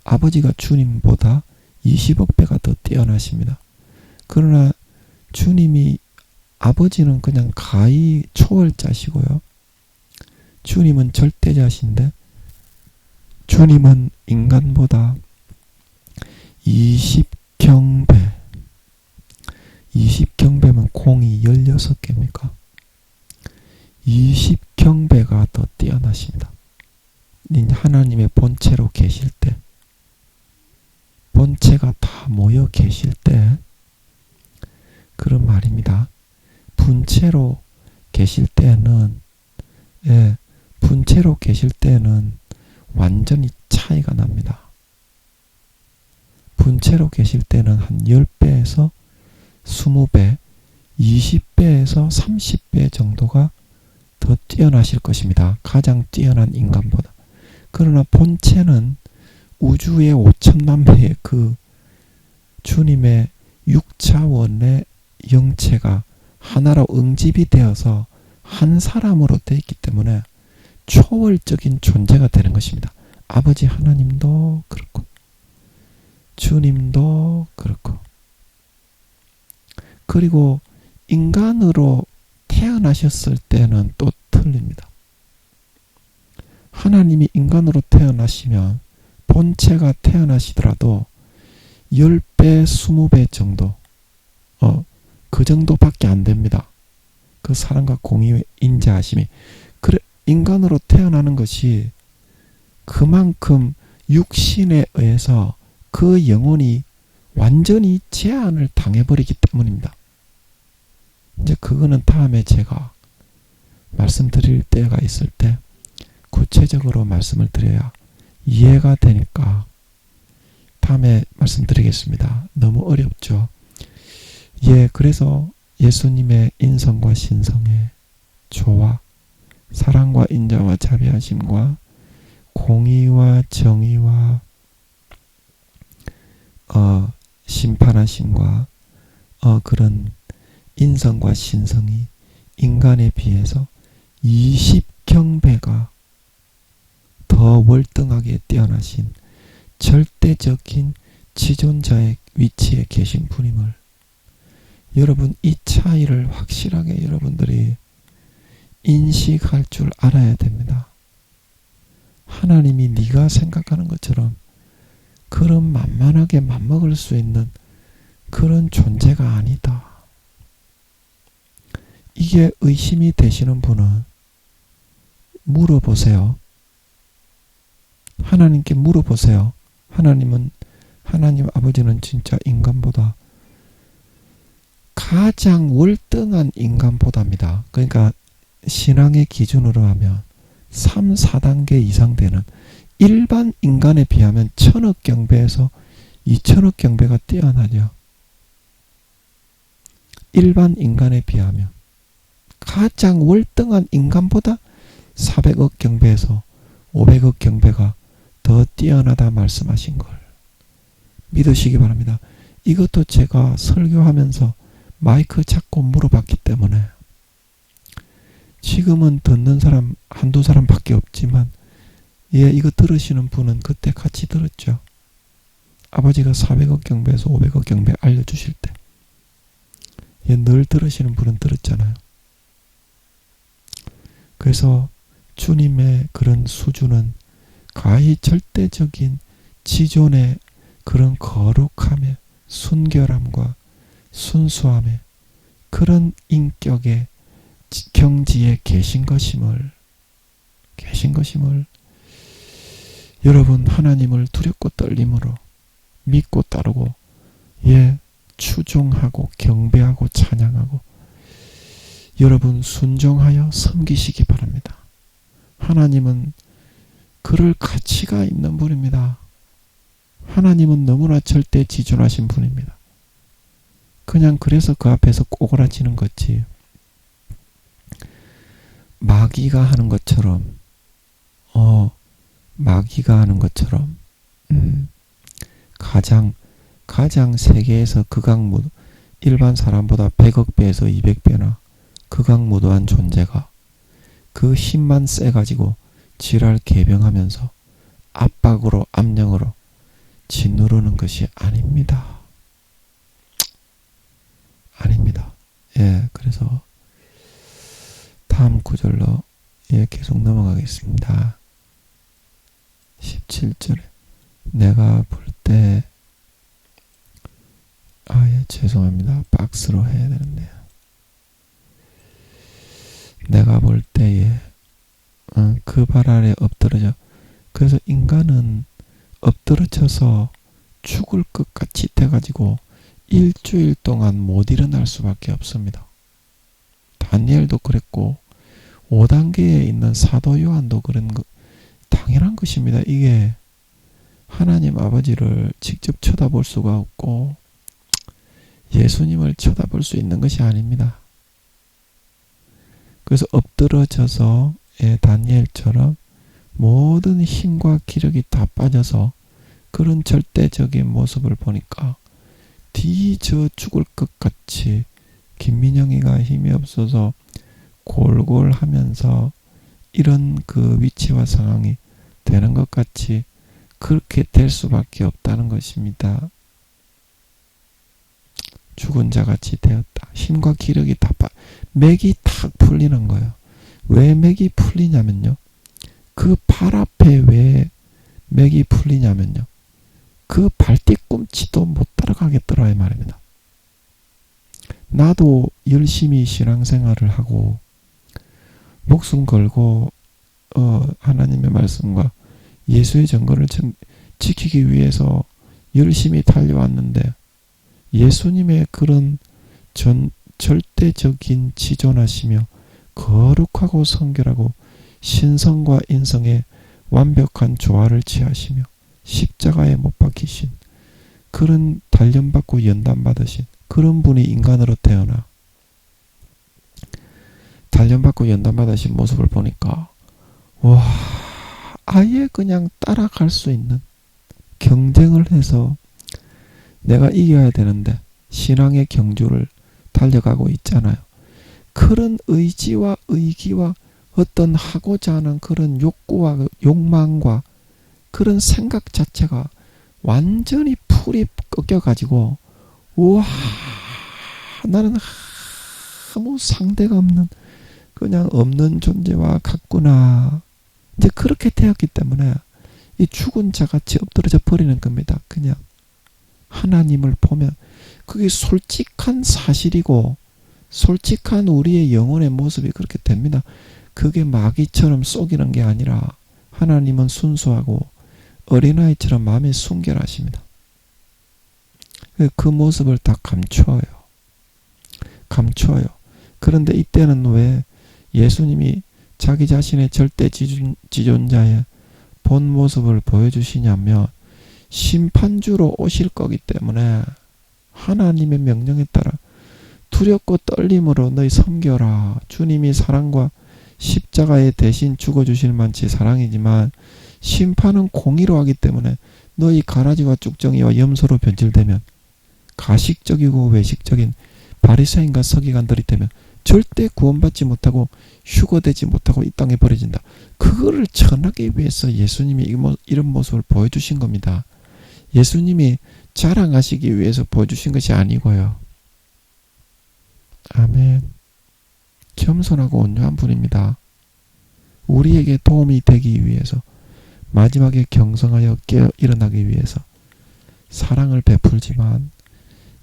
아버지가 주님보다 20억 배가 더 뛰어나십니다. 그러나 주님이 아버지는 그냥 가히 초월자시고요. 주님은 절대자신데 주님은 인간보다 20경배 20경배면 공이 16개입니까? 20경배가 더 뛰어나십니다. 하나님의 본체로 계실 때 본체가 다 모여 계실 때 그런 말입니다. 분체로 계실 때는 분체로 계실 때는 완전히 차이가 납니다. 분체로 계실 때는 한 10배에서 20배, 20배에서 30배 정도가 더 뛰어나실 것입니다. 가장 뛰어난 인간보다. 그러나 본체는 우주의 5천만 배의 그 주님의 6차원의 영체가 하나로 응집이 되어서 한 사람으로 되어 있기 때문에 초월적인 존재가 되는 것입니다. 아버지 하나님도 그렇고 주님도 그렇고 그리고 인간으로 태어나셨을 때는 또 틀립니다. 하나님이 인간으로 태어나시면 본체가 태어나시더라도 10배, 20배 정도 그 정도밖에 안 됩니다. 그 사랑과 공의의 인자하심이 그래 인간으로 태어나는 것이 그만큼 육신에 의해서 그 영혼이 완전히 제한을 당해버리기 때문입니다. 이제 그거는 다음에 제가 말씀드릴 때가 있을 때 구체적으로 말씀을 드려야 이해가 되니까 다음에 말씀드리겠습니다. 너무 어렵죠? 그래서 예수님의 인성과 신성의 조화, 사랑과 인자와 자비하심과 공의와 정의와 심판하심과 그런 인성과 신성이 인간에 비해서 20경배가 더 월등하게 뛰어나신 절대적인 지존자의 위치에 계신 분임을 여러분 이 차이를 확실하게 여러분들이 인식할 줄 알아야 됩니다. 하나님이 네가 생각하는 것처럼 그런 만만하게 맘먹을 수 있는 그런 존재가 아니다. 이게 의심이 되시는 분은 물어보세요. 하나님께 물어보세요. 하나님 아버지는 진짜 인간보다 가장 월등한 인간보다입니다. 그러니까 신앙의 기준으로 하면 3, 4단계 이상 되는 일반 인간에 비하면 1000억 경배에서 2000억 경배가 뛰어나죠. 일반 인간에 비하면 가장 월등한 인간보다 400억 경배에서 500억 경배가 더 뛰어나다 말씀하신 걸 믿으시기 바랍니다. 이것도 제가 설교하면서 마이크 잡고 물어봤기 때문에 지금은 듣는 사람 한두 사람밖에 없지만 이거 들으시는 분은 그때 같이 들었죠. 아버지가 400억 경배에서 500억 경배 알려주실 때 늘 들으시는 분은 들었잖아요. 그래서 주님의 그런 수준은 가히 절대적인 지존의 그런 거룩함에 순결함과 순수함에 그런 인격의 경지에 계신 것임을 여러분 하나님을 두렵고 떨림으로 믿고 따르고 추종하고 경배하고 찬양하고 여러분 순종하여 섬기시기 바랍니다. 하나님은 그럴 가치가 있는 분입니다. 하나님은 너무나 절대 지존하신 분입니다. 그냥 그래서 그 앞에서 꼬그라지는 거지. 마귀가 하는 것처럼 가장 세계에서 극악무도 일반 사람보다 100억 배에서 200배나 극악무도한 존재가 그 힘만 세가지고 지랄 개병하면서 압박으로 압력으로 짓누르는 것이 아닙니다. 아닙니다. 그래서 다음 구절로 계속 넘어가겠습니다. 17절에 내가 볼 때 죄송합니다. 박스로 해야 되는데요. 내가 볼 때에 그 발 아래 엎드러져. 그래서 인간은 엎드러져서 죽을 것 같이 돼가지고 일주일 동안 못 일어날 수밖에 없습니다. 다니엘도 그랬고 5단계에 있는 사도 요한도 그런 거 당연한 것입니다. 이게 하나님 아버지를 직접 쳐다볼 수가 없고 예수님을 쳐다볼 수 있는 것이 아닙니다. 그래서 엎드러져서 다니엘처럼 모든 힘과 기력이 다 빠져서 그런 절대적인 모습을 보니까 뒤져 죽을 것 같이 김민영이가 힘이 없어서 골골하면서 이런 그 위치와 상황이 되는 것 같이 그렇게 될 수밖에 없다는 것입니다. 죽은 자같이 되었다. 힘과 기력이 다 맥이 탁 풀리는 거예요. 왜 맥이 풀리냐면요. 그 발 앞에 왜 맥이 풀리냐면요. 그 발뒤꿈치도 못 따라가겠더라 이 말입니다. 나도 열심히 신앙생활을 하고 목숨 걸고 하나님의 말씀과 예수의 증거를 지키기 위해서 열심히 달려왔는데 예수님의 그런 절대적인 지존하시며 거룩하고 성결하고 신성과 인성의 완벽한 조화를 취하시며 십자가에 못 박히신 그런 단련받고 연단받으신 그런 분이 인간으로 태어나 단련받고 연단받으신 모습을 보니까 와 아예 그냥 따라갈 수 있는 경쟁을 해서 내가 이겨야 되는데 신앙의 경주를 달려가고 있잖아요. 그런 의지와 의기와 어떤 하고자 하는 그런 욕구와 욕망과 그런 생각 자체가 완전히 풀이 꺾여가지고 우와 나는 아무 상대가 없는 그냥 없는 존재와 같구나. 이제 그렇게 되었기 때문에 이 죽은 자같이 엎드러져 버리는 겁니다. 그냥 하나님을 보면 그게 솔직한 사실이고 솔직한 우리의 영혼의 모습이 그렇게 됩니다. 그게 마귀처럼 속이는 게 아니라 하나님은 순수하고 어린아이처럼 마음이 순결하십니다. 그 모습을 다 감추어요. 그런데 이때는 왜 예수님이 자기 자신의 절대 지존자의 본 모습을 보여주시냐면 심판주로 오실 거기 때문에 하나님의 명령에 따라 두렵고 떨림으로 너희 섬겨라. 주님이 사랑과 십자가에 대신 죽어주실 만치 사랑이지만 심판은 공의로 하기 때문에 너희 가라지와 쭉정이와 염소로 변질되면 가식적이고 외식적인 바리새인과 서기관들이 되면 절대 구원받지 못하고 휴거되지 못하고 이 땅에 버려진다. 그거를 전하기 위해서 예수님이 이런 모습을 보여주신 겁니다. 예수님이 자랑하시기 위해서 보여주신 것이 아니고요. 아멘. 겸손하고 온유한 분입니다. 우리에게 도움이 되기 위해서 마지막에 경성하여 깨어 일어나기 위해서 사랑을 베풀지만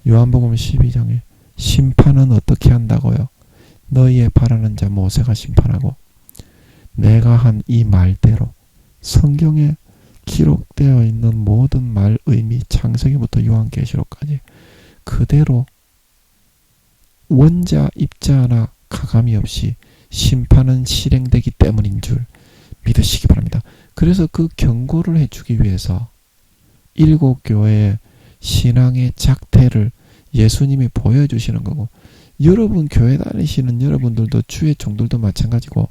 요한복음 12장에 심판은 어떻게 한다고요? 너희의 바라는 자 모세가 심판하고 내가 한 이 말대로 성경에 기록되어 있는 모든 말 의미 창세기부터 요한계시록까지 그대로 원자 입자 하나 가감이 없이 심판은 실행되기 때문인 줄 믿으시기 바랍니다. 그래서 그 경고를 해주기 위해서 일곱 교회의 신앙의 작태를 예수님이 보여주시는 거고 여러분 교회 다니시는 여러분들도 주의 종들도 마찬가지고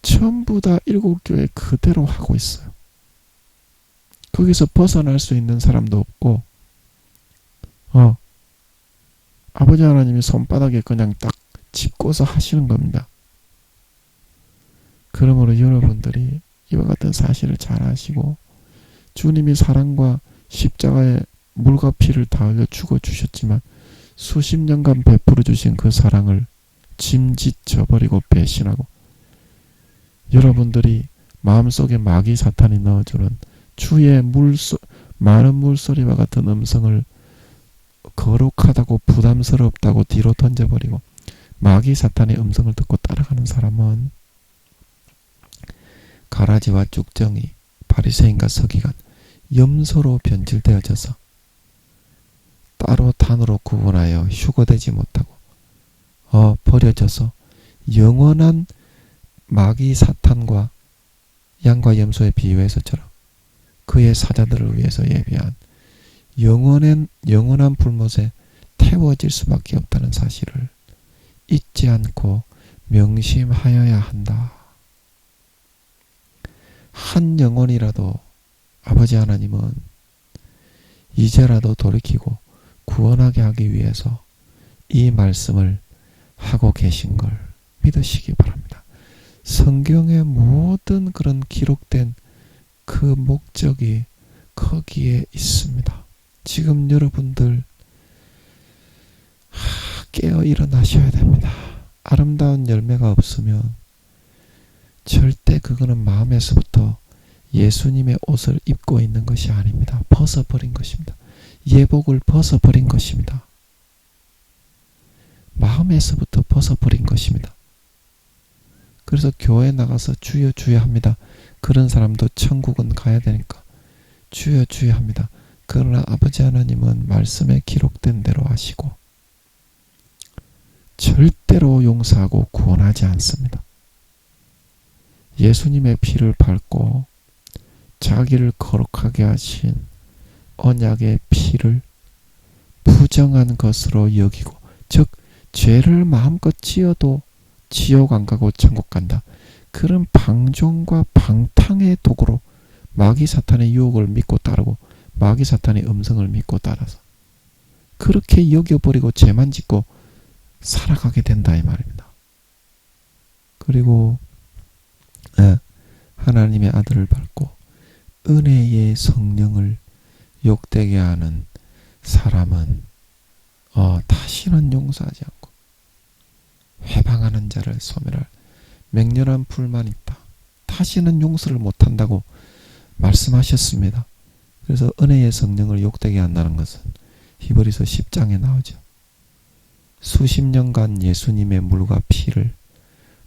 전부 다 일곱 교회 그대로 하고 있어요. 거기서 벗어날 수 있는 사람도 없고 아버지 하나님이 손바닥에 그냥 딱 짚고서 하시는 겁니다. 그러므로 여러분들이 이와 같은 사실을 잘 아시고 주님이 사랑과 십자가에 물과 피를 다 흘려 죽어주셨지만 수십 년간 베풀어 주신 그 사랑을 짐짓 저버리고 배신하고 여러분들이 마음속에 마귀 사탄이 넣어주는 주의 많은 물소리와 같은 음성을 거룩하다고 부담스럽다고 뒤로 던져버리고 마귀 사탄의 음성을 듣고 따라가는 사람은 가라지와 쭉정이 바리새인과 서기관 염소로 변질되어져서 따로 단으로 구분하여 휴거되지 못하고 버려져서 영원한 마귀 사탄과 양과 염소의 비유에서처럼 그의 사자들을 위해서 예비한 영원한 불못에 태워질 수밖에 없다는 사실을 잊지 않고 명심하여야 한다. 한 영혼이라도 아버지 하나님은 이제라도 돌이키고 구원하게 하기 위해서 이 말씀을 하고 계신 걸 믿으시기 바랍니다. 성경의 모든 그런 기록된 그 목적이 거기에 있습니다. 지금 여러분들 깨어 일어나셔야 됩니다. 아름다운 열매가 없으면 절대 그거는 마음에서부터 예수님의 옷을 입고 있는 것이 아닙니다. 벗어버린 것입니다. 예복을 벗어버린 것입니다. 마음에서부터 벗어버린 것입니다. 그래서 교회 나가서 주여 주여 합니다. 그런 사람도 천국은 가야 되니까 주여 주여 합니다. 그러나 아버지 하나님은 말씀에 기록된 대로 하시고 절대로 용서하고 구원하지 않습니다. 예수님의 피를 밟고 자기를 거룩하게 하신 언약의 피를 부정한 것으로 여기고 즉 죄를 마음껏 지어도 지옥 안 가고 천국 간다. 그런 방종과 방탕의 도구로 마귀 사탄의 유혹을 믿고 따르고 마귀 사탄의 음성을 믿고 따라서 그렇게 여겨버리고 죄만 짓고 살아가게 된다 이 말입니다. 그리고 하나님의 아들을 밟고 은혜의 성령을 욕되게 하는 사람은 다시는 용서하지 않고 회방하는 자를 소멸할 맹렬한 불만 있다. 다시는 용서를 못한다고 말씀하셨습니다. 그래서 은혜의 성령을 욕되게 한다는 것은 히브리서 10장에 나오죠. 수십 년간 예수님의 물과 피를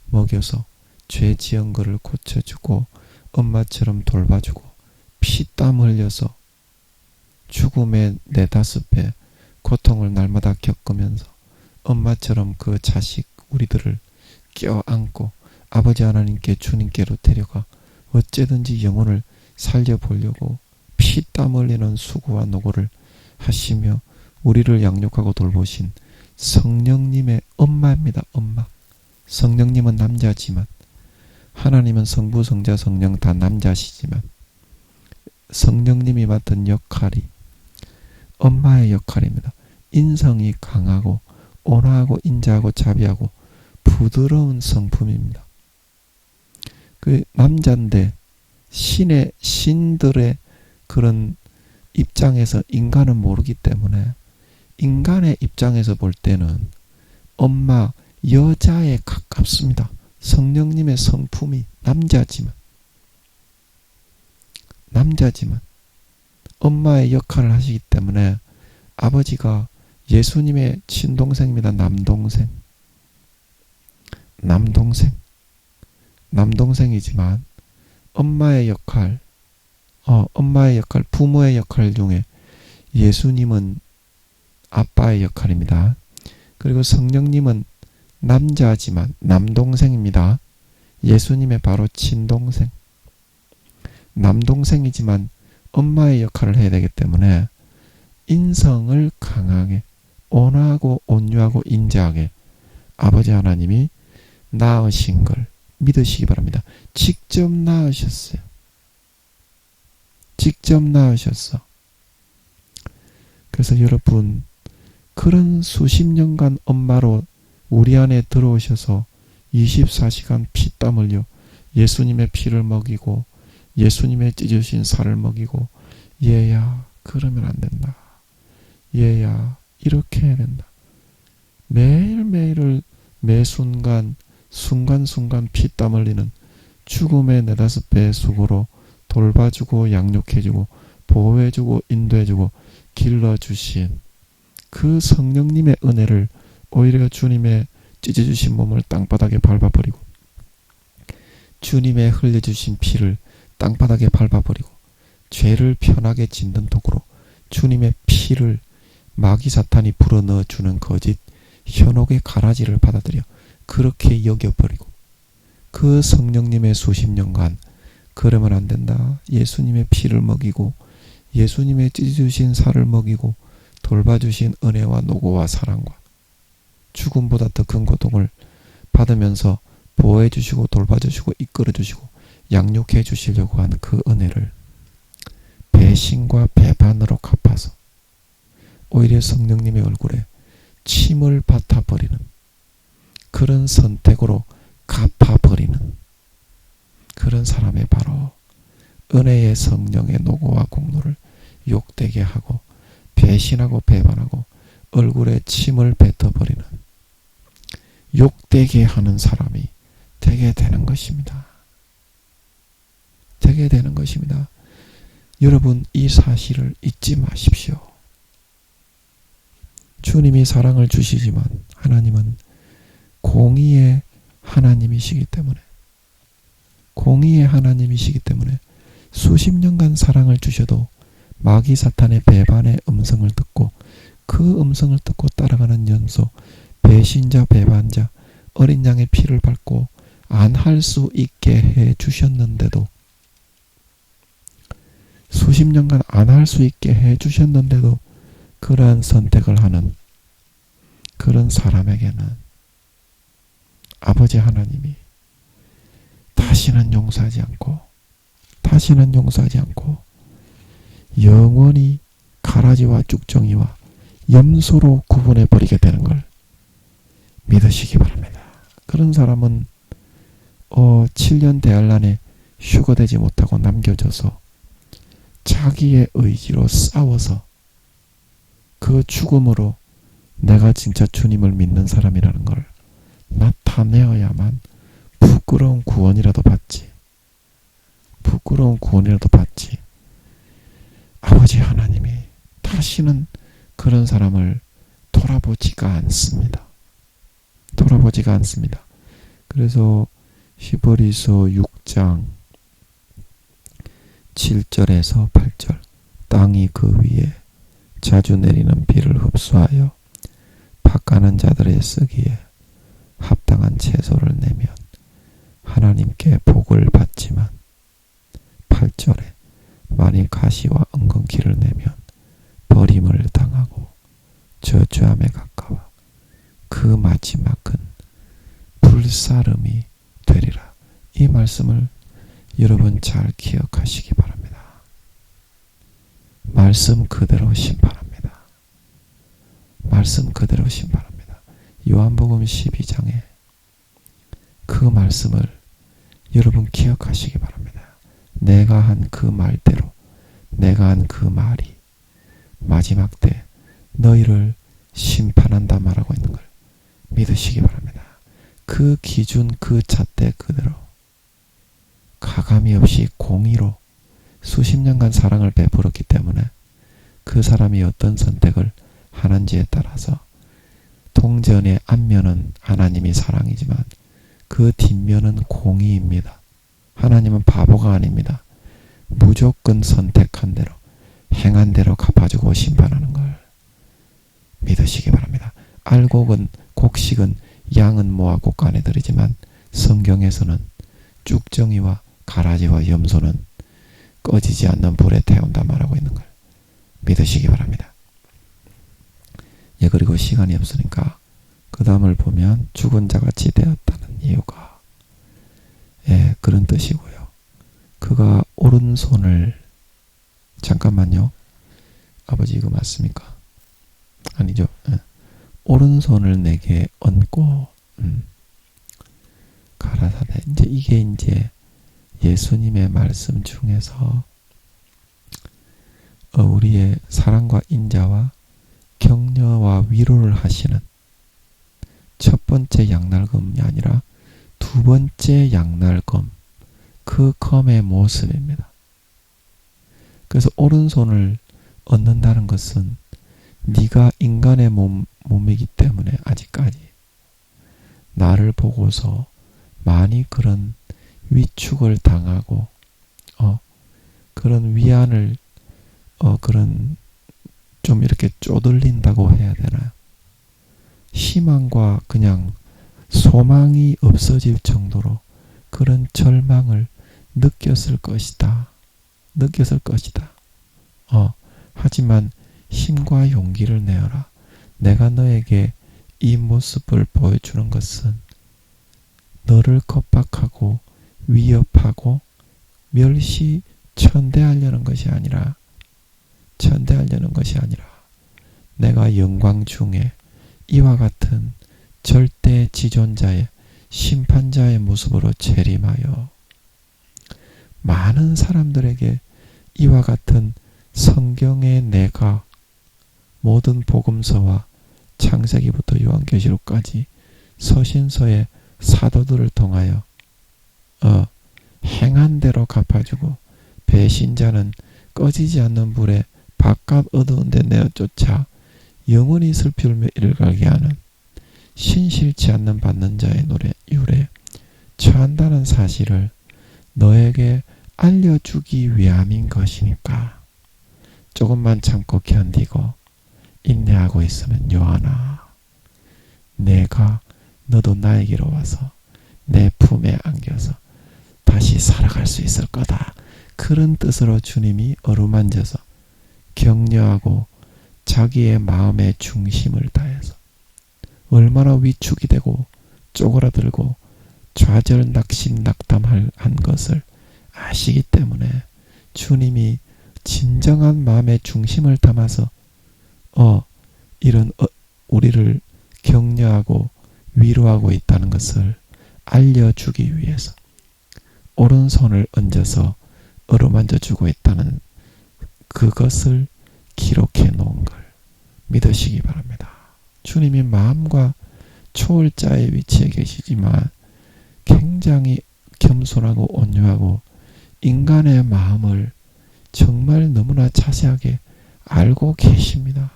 먹여서 죄 지은 것을 고쳐주고 엄마처럼 돌봐주고 피땀 흘려서 죽음의 4-5배 고통을 날마다 겪으면서 엄마처럼 그 자식 우리들을 껴안고 아버지 하나님께 주님께로 데려가 어째든지 영혼을 살려보려고 피땀 흘리는 수고와 노고를 하시며 우리를 양육하고 돌보신 성령님의 엄마입니다. 엄마. 성령님은 남자지만 하나님은 성부, 성자, 성령 다 남자시지만 성령님이 맡은 역할이 엄마의 역할입니다. 인성이 강하고 온화하고 인자하고 자비하고 부드러운 성품입니다. 그 남자인데 신들의 그런 입장에서 인간은 모르기 때문에 인간의 입장에서 볼 때는 엄마 여자에 가깝습니다. 성령님의 성품이 남자지만 엄마의 역할을 하시기 때문에 아버지가 예수님의 친동생입니다. 남동생이지만 엄마의 역할, 부모의 역할 중에 예수님은 아빠의 역할입니다. 그리고 성령님은 남자지만 남동생입니다. 예수님의 바로 친동생. 남동생이지만 엄마의 역할을 해야 되기 때문에 인성을 강하게 온화하고 온유하고 인자하게 아버지 하나님이 낳으신 걸 믿으시기 바랍니다. 직접 낳으셨어요. 직접 낳으셨어. 그래서 여러분 그런 수십 년간 엄마로 우리 안에 들어오셔서 24시간 피땀 흘려 예수님의 피를 먹이고 예수님의 찢으신 살을 먹이고 얘야 그러면 안 된다. 얘야 이렇게 해야 된다. 매일매일을 매 순간순간 피땀 흘리는 죽음의 4-5배의 수고로 돌봐주고 양육해주고 보호해주고 인도해주고 길러주신 그 성령님의 은혜를 오히려 주님의 찢어주신 몸을 땅바닥에 밟아버리고 주님의 흘려주신 피를 땅바닥에 밟아버리고 죄를 편하게 짓는 도구로 주님의 피를 마귀 사탄이 불어넣어주는 거짓 현혹의 가라지를 받아들여 그렇게 여겨버리고 그 성령님의 수십 년간 그러면 안 된다. 예수님의 피를 먹이고 예수님의 찢어주신 살을 먹이고 돌봐주신 은혜와 노고와 사랑과 죽음보다 더 큰 고통을 받으면서 보호해주시고 돌봐주시고 이끌어주시고 양육해주시려고 하는 그 은혜를 배신과 배반으로 갚아서 오히려 성령님의 얼굴에 침을 뱉어버리는 그런 선택으로 갚아버리는 그런 사람의 바로 은혜의 성령의 노고와 공로를 욕되게 하고 배신하고 배반하고 얼굴에 침을 뱉어버리는 욕되게 하는 사람이 되게 되는 것입니다. 되게 되는 것입니다. 여러분 이 사실을 잊지 마십시오. 주님이 사랑을 주시지만 하나님은 공의의 하나님이시기 때문에 수십 년간 사랑을 주셔도 마귀 사탄의 배반의 음성을 듣고 그 음성을 듣고 따라가는 연소 배신자 배반자 어린 양의 피를 밟고 안 할 수 있게 해 주셨는데도 수십 년간 안 할 수 있게 해 주셨는데도 그러한 선택을 하는 그런 사람에게는 아버지 하나님이 다시는 용서하지 않고 영원히 가라지와 쭉정이와 염소로 구분해 버리게 되는 걸 믿으시기 바랍니다. 그런 사람은 7년 대환란에 휴거되지 못하고 남겨져서 자기의 의지로 싸워서 그 죽음으로 내가 진짜 주님을 믿는 사람이라는 걸 나타내어야만 부끄러운 구원이라도 받지. 부끄러운 구원이라도 받지. 아버지 하나님이 다시는 그런 사람을 돌아보지가 않습니다. 돌아보지가 않습니다. 그래서 히브리서 6장 7절에서 8절 땅이 그 위에 자주 내리는 비를 흡수하여 밭가는 자들의 쓰기에 합당한 채소를 내면 하나님께 복을 받지만 8절에 만일 가시와 엉겅퀴를 내면 버림을 당하고 저주함에 가까워 그 마지막은 불사름이 되리라. 이 말씀을 여러분 잘 기억하시기 바랍니다. 말씀 그대로 심판합니다. 말씀 그대로 심판합니다. 요한복음 12장에 그 말씀을 여러분 기억하시기 바랍니다. 내가 한 그 말대로, 내가 한 그 말이 마지막 때 너희를 심판한다 말하고 있는 걸 믿으시기 바랍니다. 그 기준, 그 잣대 그대로 가감이 없이 공의로 수십 년간 사랑을 베풀었기 때문에 그 사람이 어떤 선택을 하는지에 따라서 동전의 앞면은 하나님이 사랑이지만 그 뒷면은 공의입니다. 하나님은 바보가 아닙니다. 무조건 선택한 대로, 행한 대로 갚아주고 심판하는 걸 믿으시기 바랍니다. 알곡은, 곡식은, 양은 모아 곡간에 들이지만 성경에서는 쭉정이와 가라지와 염소는 꺼지지 않는 불에 태운다 말하고 있는 걸 믿으시기 바랍니다. 예, 그리고 시간이 없으니까 그 다음을 보면 죽은 자같이 되었다는 이유가 그런 뜻이고요. 그가 오른손을 잠깐만요. 아버지 이거 맞습니까? 아니죠. 오른손을 내게 얹고 가라사대. 이게 예수님의 말씀 중에서 우리의 사랑과 인자와 격려와 위로를 하시는 첫 번째 양날검이 아니라 두 번째 양날검, 그 검의 모습입니다. 그래서 오른손을 얻는다는 것은 네가 인간의 몸이기 때문에 아직까지 나를 보고서 많이 그런 위축을 당하고 그런 위안을 그런 좀 이렇게 쪼들린다고 해야 되나, 희망과 그냥 소망이 없어질 정도로 그런 절망을 느꼈을 것이다. 하지만 힘과 용기를 내어라. 내가 너에게 이 모습을 보여주는 것은 너를 겁박하고 위협하고 천대하려는 것이 아니라 내가 영광 중에 이와 같은 절대 지존자의 심판자의 모습으로 재림하여 많은 사람들에게 이와 같은 성경의 내가 모든 복음서와 창세기부터 요한계시록까지 서신서의 사도들을 통하여 행한 대로 갚아주고 배신자는 꺼지지 않는 불에 바깥 어두운 데 내어쫓아 영원히 슬피 울며 이를 가게 하는 신실치 않는 받는 자의 유래 처한다는 사실을 너에게 알려주기 위함인 것이니까 조금만 참고 견디고 인내하고 있으면 요한아, 내가 너도 나에게로 와서 내 품에 안겨서 다시 살아갈 수 있을 거다. 그런 뜻으로 주님이 어루만져서 격려하고 자기의 마음의 중심을 다해서 얼마나 위축이 되고 쪼그라들고 좌절 낙심낙담한 것을 아시기 때문에 주님이 진정한 마음의 중심을 담아서 이런 우리를 격려하고 위로하고 있다는 것을 알려주기 위해서 오른손을 얹어서 어루만져 주고 있다는 그것을 기록해 놓은 걸 믿으시기 바랍니다. 주님이 마음과 초월자의 위치에 계시지만 굉장히 겸손하고 온유하고 인간의 마음을 정말 너무나 자세하게 알고 계십니다.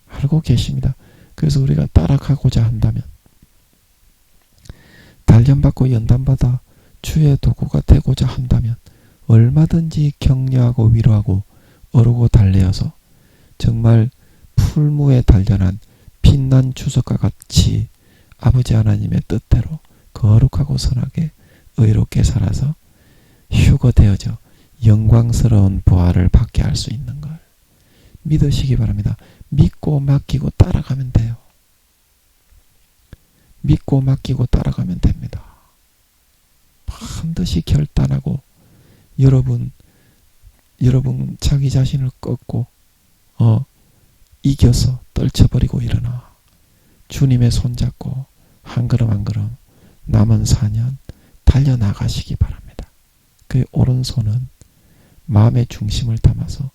알고 계십니다. 그래서 우리가 따라가고자 한다면, 단련받고 연단받아 주의 도구가 되고자 한다면 얼마든지 격려하고 위로하고 어루고 달래어서 정말 풀무에 단련한 빛난 주석과 같이 아버지 하나님의 뜻대로 거룩하고 선하게 의롭게 살아서 휴거되어져 영광스러운 부활을 받게 할 수 있는 걸 믿으시기 바랍니다. 믿고 맡기고 따라가면 돼요. 믿고 맡기고 따라가면 됩니다. 반드시 결단하고 여러분 자기 자신을 꺾고 이겨서 떨쳐버리고 일어나 주님의 손잡고 한 걸음 한 걸음 남은 4년 달려나가시기 바랍니다. 그의 오른손은 마음의 중심을 담아서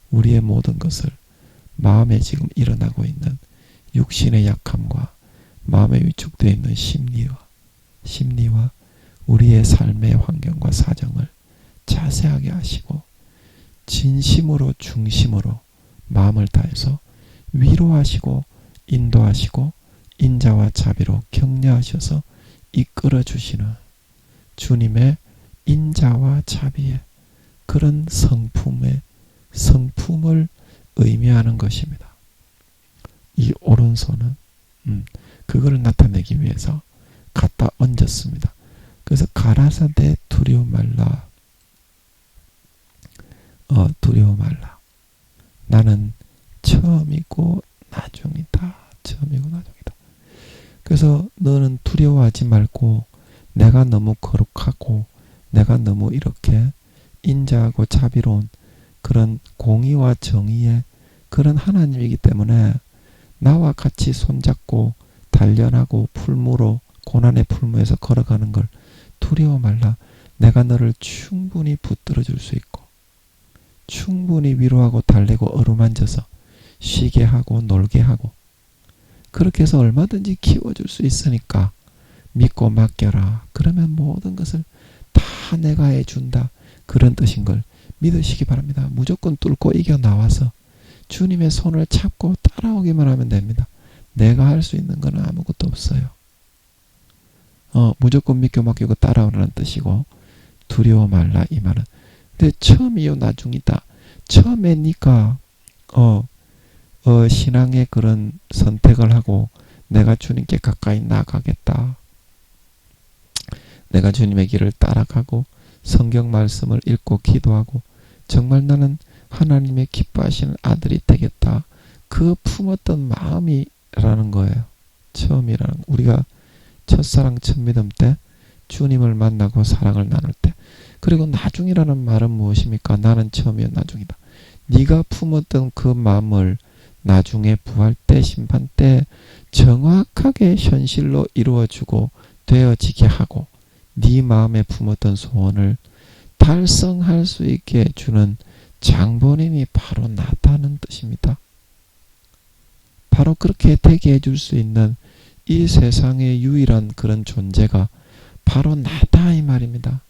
우리의 모든 것을 마음에 지금 일어나고 있는 육신의 약함과 마음에 위축되어 있는 심리와 우리의 삶의 환경과 사정을 자세하게 하시고 진심으로 중심으로 마음을 다해서 위로하시고 인도하시고 인자와 자비로 격려하셔서 이끌어 주시는 주님의 인자와 자비의 그런 성품을 의미하는 것입니다. 이 오른손은 그거를 나타내기 위해서 갖다 얹었습니다. 그래서 가라사대 두려워 말라. 두려워 말라. 나는 처음이고 나중이다. 처음이고 나중이다. 그래서 너는 두려워하지 말고 내가 너무 거룩하고 내가 너무 이렇게 인자하고 자비로운 그런 공의와 정의의 그런 하나님이기 때문에 나와 같이 손잡고 단련하고 풀무로 고난의 풀무에서 걸어가는 걸 두려워 말라. 내가 너를 충분히 붙들어 줄 수 있고 충분히 위로하고 달래고 어루만져서 쉬게 하고 놀게 하고 그렇게 해서 얼마든지 키워줄 수 있으니까 믿고 맡겨라. 그러면 모든 것을 다 내가 해준다. 그런 뜻인 걸 믿으시기 바랍니다. 무조건 뚫고 이겨 나와서 주님의 손을 잡고 따라오기만 하면 됩니다. 내가 할 수 있는 건 아무것도 없어요. 무조건 믿고 맡기고 따라오라는 뜻이고 두려워 말라 이 말은. 근데 처음이요 나중이다. 처음에 니까 신앙의 그런 선택을 하고 내가 주님께 가까이 나가겠다. 내가 주님의 길을 따라가고 성경 말씀을 읽고 기도하고 정말 나는 하나님의 기뻐하시는 아들이 되겠다. 그 품었던 마음이라는 거예요. 처음이라는 우리가 첫사랑 첫믿음 때 주님을 만나고 사랑을 나눌 때 그리고 나중이라는 말은 무엇입니까? 나는 처음이요 나중이다. 네가 품었던 그 마음을 나중에 부활 때 심판 때 정확하게 현실로 이루어주고 되어지게 하고 네 마음에 품었던 소원을 달성할 수 있게 해주는 장본인이 바로 나다는 뜻입니다. 바로 그렇게 되게 해줄 수 있는 이 세상의 유일한 그런 존재가 바로 나다 이 말입니다.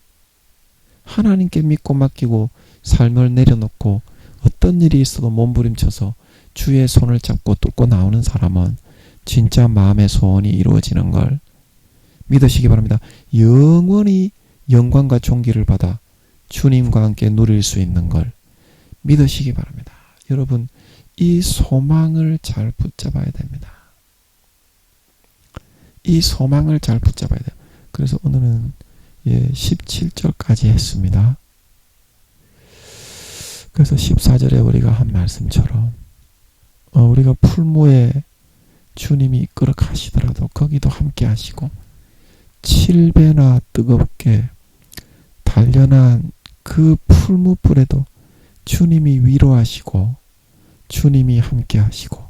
하나님께 믿고 맡기고 삶을 내려놓고 어떤 일이 있어도 몸부림쳐서 주의 손을 잡고 뚫고 나오는 사람은 진짜 마음의 소원이 이루어지는 걸 믿으시기 바랍니다. 영원히 영광과 존귀를 받아 주님과 함께 누릴 수 있는 걸 믿으시기 바랍니다. 여러분 이 소망을 잘 붙잡아야 됩니다. 이 소망을 잘 붙잡아야 돼요. 그래서 오늘은 17절까지 했습니다. 그래서 14절에 우리가 한 말씀처럼 우리가 풀무에 주님이 이끌어 가시더라도 거기도 함께 하시고 7배나 뜨겁게 단련한 그 풀무불에도 주님이 위로하시고 주님이 함께 하시고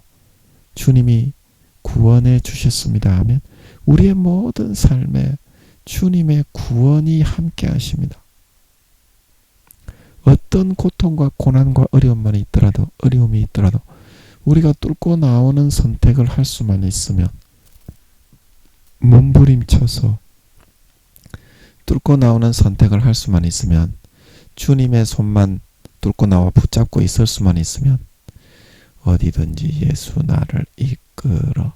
주님이 구원해 주셨습니다 하면 우리의 모든 삶에 주님의 구원이 함께 하십니다. 어떤 고통과 고난과 어려움이 있더라도 우리가 뚫고 나오는 선택을 할 수만 있으면, 몸부림쳐서 뚫고 나오는 선택을 할 수만 있으면, 주님의 손만 뚫고 나와 붙잡고 있을 수만 있으면, 어디든지 예수 나를 이끌어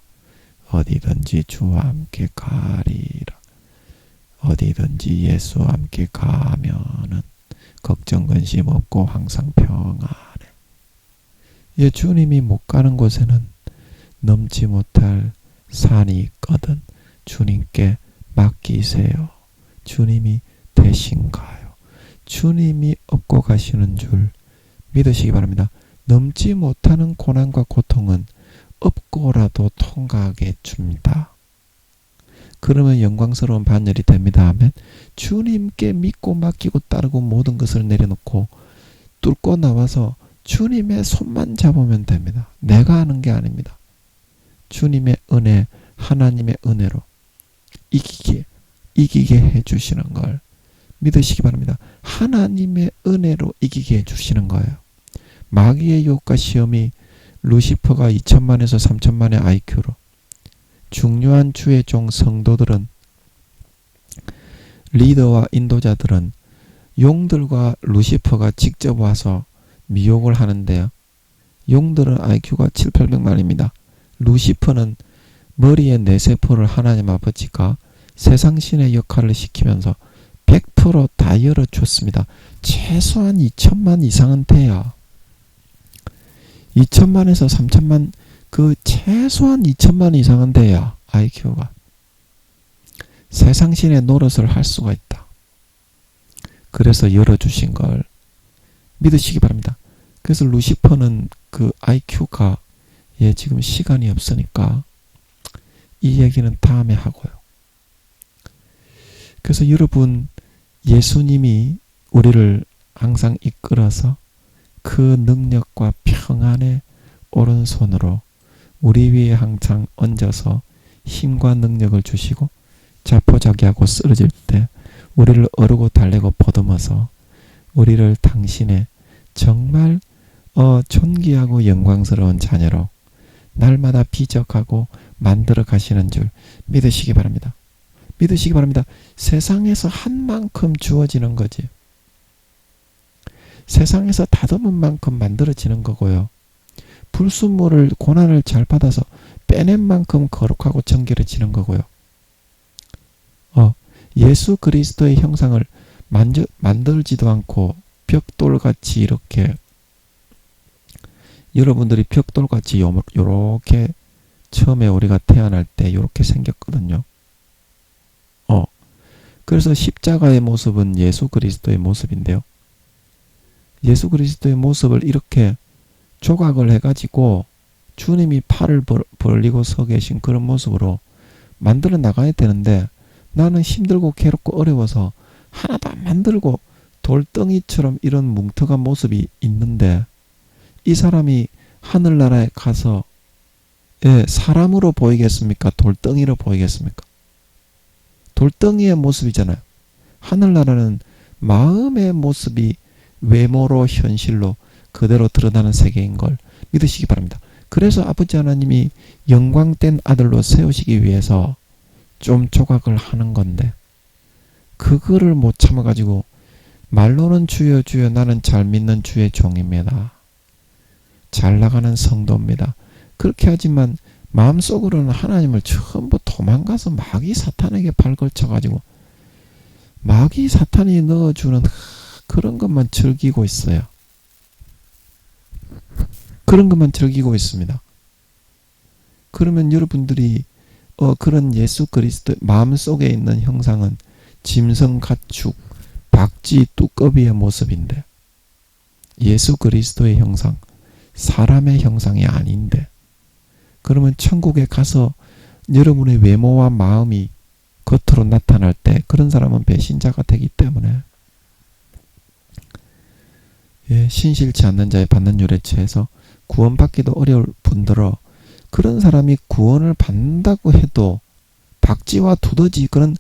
어디든지 주와 함께 가리라. 어디든지 예수와 함께 가면은 걱정 근심 없고 항상 평안해. 예, 주님이 못 가는 곳에는 넘지 못할 산이 있거든 주님께 맡기세요. 주님이 대신 가요. 주님이 업고 가시는 줄 믿으시기 바랍니다. 넘지 못하는 고난과 고통은 업고라도 통과하게 줍니다. 그러면 영광스러운 반열이 됩니다. 아멘. 주님께 믿고 맡기고 따르고 모든 것을 내려놓고 뚫고 나와서 주님의 손만 잡으면 됩니다. 내가 하는 게 아닙니다. 주님의 은혜, 하나님의 은혜로 이기게 해주시는 걸 믿으시기 바랍니다. 하나님의 은혜로 이기게 해주시는 거예요. 마귀의 유혹과 시험이 루시퍼가 2000만에서 3000만의 IQ로, 중요한 주의 종 성도들은, 리더와 인도자들은 용들과 루시퍼가 직접 와서 미혹을 하는데요. 용들은 IQ가 7, 800만입니다. 루시퍼는 머리에 뇌세포를 하나님 아버지가 세상신의 역할을 시키면서 100% 다 열어줬습니다. 최소한 2000만 이상은 돼야, 2000만에서 3000만, 그 최소한 2000만 이상은 돼야 IQ가 세상신의 노릇을 할 수가 있다. 그래서 열어주신 걸 믿으시기 바랍니다. 그래서 루시퍼는 그 IQ가 지금 시간이 없으니까 이 얘기는 다음에 하고요. 그래서 여러분, 예수님이 우리를 항상 이끌어서 그 능력과 평안의 오른손으로 우리 위에 항상 얹어서 힘과 능력을 주시고, 자포자기하고 쓰러질 때 우리를 어르고 달래고 보듬어서 우리를 당신의 정말 존귀하고 영광스러운 자녀로 날마다 비적하고 만들어 가시는 줄 믿으시기 바랍니다. 믿으시기 바랍니다. 세상에서 한 만큼 주어지는 거지, 세상에서 다듬은 만큼 만들어지는 거고요. 불순물을, 고난을 잘 받아서 빼낸 만큼 거룩하고 정결해지는 거고요. 예수 그리스도의 형상을 만들지도 않고 벽돌같이 이렇게, 여러분들이 벽돌같이 요렇게 처음에 우리가 태어날 때 요렇게 생겼거든요. 그래서 십자가의 모습은 예수 그리스도의 모습인데요. 예수 그리스도의 모습을 이렇게 조각을 해가지고 주님이 팔을 벌리고 서 계신 그런 모습으로 만들어 나가야 되는데, 나는 힘들고 괴롭고 어려워서 하나도 안 만들고 돌덩이처럼 이런 뭉텅한 모습이 있는데, 이 사람이 하늘나라에 가서 사람으로 보이겠습니까? 돌덩이로 보이겠습니까? 돌덩이의 모습이잖아요. 하늘나라는 마음의 모습이 외모로 현실로 그대로 드러나는 세계인 걸 믿으시기 바랍니다. 그래서 아버지 하나님이 영광된 아들로 세우시기 위해서 좀 조각을 하는 건데, 그거를 못 참아가지고 말로는 주여 주여 나는 잘 믿는 주의 종입니다, 잘 나가는 성도입니다, 그렇게 하지만 마음속으로는 하나님을 전부 도망가서 마귀 사탄에게 발 걸쳐가지고 마귀 사탄이 넣어주는 그런 것만 즐기고 있어요. 그런 것만 즐기고 있습니다. 그러면 여러분들이 그런 예수 그리스도 마음속에 있는 형상은 짐승 가축, 박쥐 뚜꺼비의 모습인데, 예수 그리스도의 형상, 사람의 형상이 아닌데, 그러면 천국에 가서 여러분의 외모와 마음이 겉으로 나타날 때 그런 사람은 배신자가 되기 때문에, 신실치 않는 자의 받는 율에 처해서 구원받기도 어려울 뿐더러, 그런 사람이 구원을 받는다고 해도 박쥐와 두더지, 그런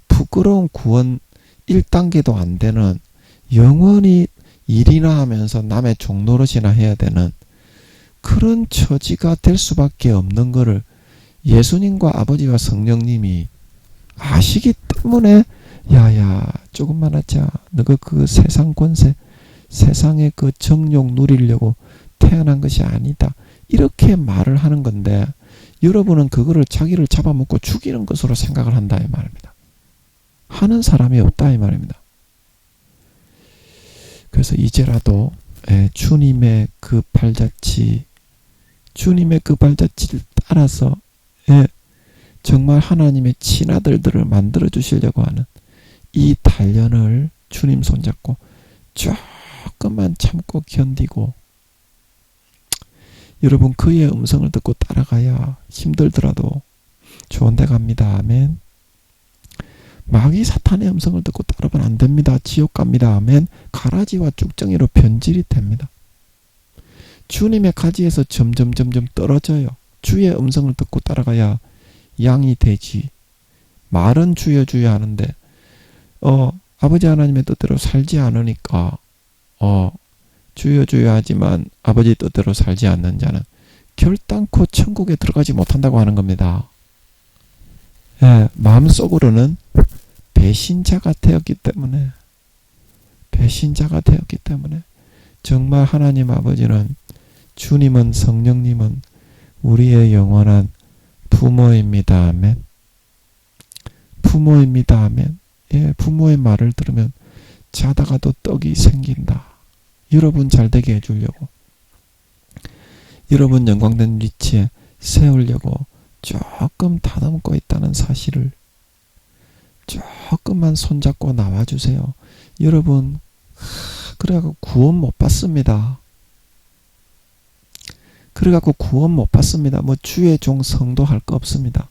부끄러운 구원 1단계도 안 되는, 영원히 일이나 하면서 남의 종노릇이나 해야 되는 그런 처지가 될 수밖에 없는 거를 예수님과 아버지와 성령님이 아시기 때문에 야야 조금만 하자. 너가 그 세상 권세 세상의 그 정욕 누리려고 태어난 것이 아니다. 이렇게 말을 하는 건데 여러분은 그거를 자기를 잡아먹고 죽이는 것으로 생각을 한다 이 말입니다. 하는 사람이 없다 이 말입니다. 그래서 이제라도 주님의 그 발자취를 따라서 정말 하나님의 친아들들을 만들어 주시려고 하는 이 단련을 주님 손잡고 조금만 참고 견디고 여러분 그의 음성을 듣고 따라가야 힘들더라도 좋은 데 갑니다. 아멘. 마귀 사탄의 음성을 듣고 따르면 안 됩니다. 지옥 갑니다. 아멘. 가라지와 쭉정이로 변질이 됩니다. 주님의 가지에서 점점 떨어져요. 주의 음성을 듣고 따라가야 양이 되지. 말은 주여 주여 하는데 아버지 하나님의 뜻대로 살지 않으니까 주여 주여 하지만 아버지 뜻대로 살지 않는 자는 결단코 천국에 들어가지 못한다고 하는 겁니다. 마음속으로는 배신자가 되었기 때문에 정말 하나님 아버지는 주님은 성령님은 우리의 영원한 부모입니다. 아멘. 부모입니다. 아멘. 부모의 말을 들으면 자다가도 떡이 생긴다. 여러분 잘되게 해주려고 여러분 영광된 위치에 세우려고 조금 다듬고 있다는 사실을 조금만 손잡고 나와주세요. 여러분 그래갖고 구원 못 받습니다. 뭐 주의 종 성도 할 거 없습니다.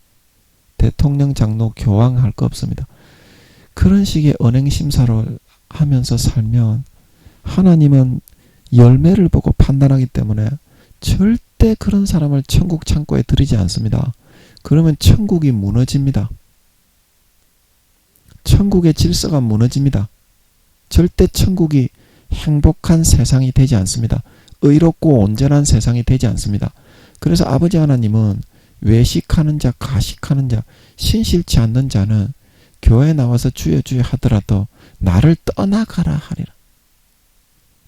대통령 장로 교황 할 거 없습니다. 그런 식의 언행심사를 하면서 살면 하나님은 열매를 보고 판단하기 때문에 절대 그런 사람을 천국 창고에 들이지 않습니다. 그러면 천국이 무너집니다. 천국의 질서가 무너집니다. 절대 천국이 행복한 세상이 되지 않습니다. 의롭고 온전한 세상이 되지 않습니다. 그래서 아버지 하나님은 외식하는 자, 가식하는 자, 신실치 않는 자는 교회에 나와서 주여 주여 하더라도 나를 떠나가라 하리라.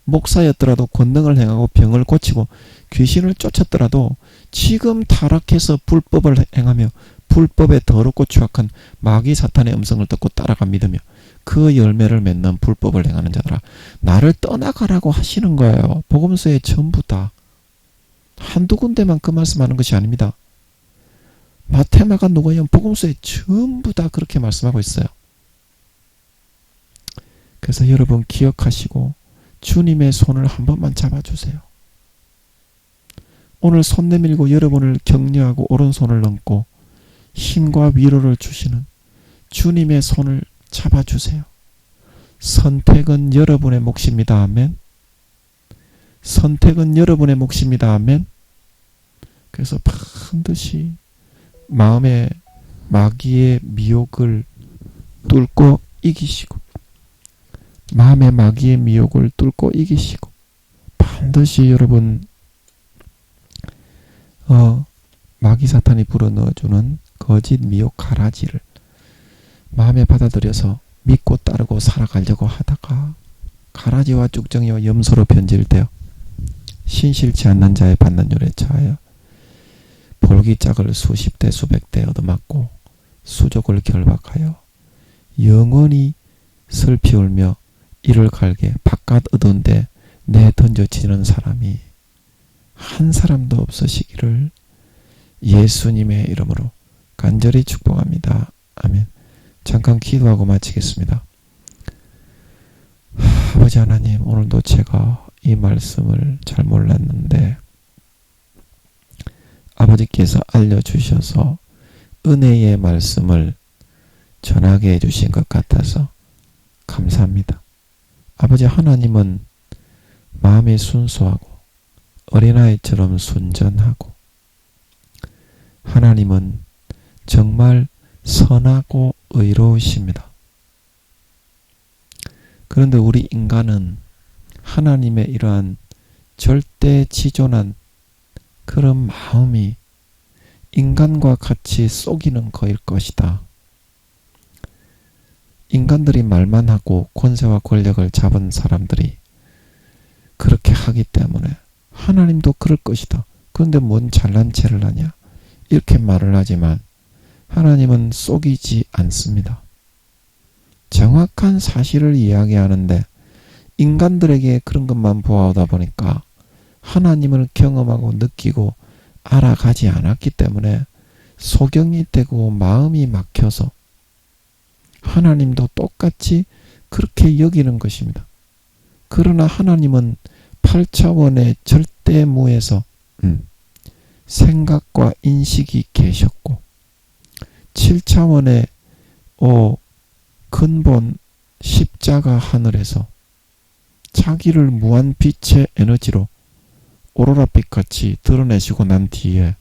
목사였더라도 권능을 행하고 병을 고치고 귀신을 쫓았더라도 지금 타락해서 불법을 행하며 불법에 더럽고 추악한 마귀 사탄의 음성을 듣고 따라가 믿으며 그 열매를 맺는 불법을 행하는 자들아 나를 떠나가라고 하시는 거예요. 복음서의 전부 다. 한두 군데만 그 말씀하는 것이 아닙니다. 마태, 마가, 누가복음 복음서에 전부 다 그렇게 말씀하고 있어요. 그래서 여러분 기억하시고 주님의 손을 한 번만 잡아주세요. 오늘 손 내밀고 여러분을 격려하고 오른손을 얹고 힘과 위로를 주시는 주님의 손을 잡아주세요. 선택은 여러분의 몫입니다. 아멘. 선택은 여러분의 몫입니다. 아멘. 그래서 반드시 마음의 마귀의 미혹을 뚫고 이기시고 마음의 마귀의 미혹을 뚫고 이기시고 반드시 여러분 마귀 사탄이 불어넣어주는 거짓 미혹 가라지를 마음에 받아들여서 믿고 따르고 살아가려고 하다가 가라지와 쭉정이와 염소로 변질되어 신실치 않는 자의 받는 율에 처하여 볼기짝을 수십 대 수백 대 얻어맞고 수족을 결박하여 영원히 슬피 울며 이를 갈게 바깥 어두운 데 내 던져지는 사람이 한 사람도 없으시기를 예수님의 이름으로 간절히 축복합니다. 아멘. 잠깐 기도하고 마치겠습니다. 아버지 하나님, 오늘도 제가 이 말씀을 잘 몰랐는데 아버지께서 알려주셔서 은혜의 말씀을 전하게 해주신 것 같아서 감사합니다. 아버지 하나님은 마음이 순수하고 어린아이처럼 순전하고 하나님은 정말 선하고 의로우십니다. 그런데 우리 인간은 하나님의 이러한 절대 지존한 그런 마음이 인간과 같이 속이는 거일 것이다. 인간들이 말만 하고 권세와 권력을 잡은 사람들이 그렇게 하기 때문에 하나님도 그럴 것이다. 그런데 뭔 잘난 체를 하냐? 이렇게 말을 하지만 하나님은 속이지 않습니다. 정확한 사실을 이야기하는데 인간들에게 그런 것만 보아오다 보니까 하나님을 경험하고 느끼고 알아가지 않았기 때문에 소경이 되고 마음이 막혀서 하나님도 똑같이 그렇게 여기는 것입니다. 그러나 하나님은 8차원의 절대무에서 생각과 인식이 계셨고 7차원의 근본 십자가 하늘에서 자기를 무한 빛의 에너지로 오로라빛같이 드러내시고 난 뒤에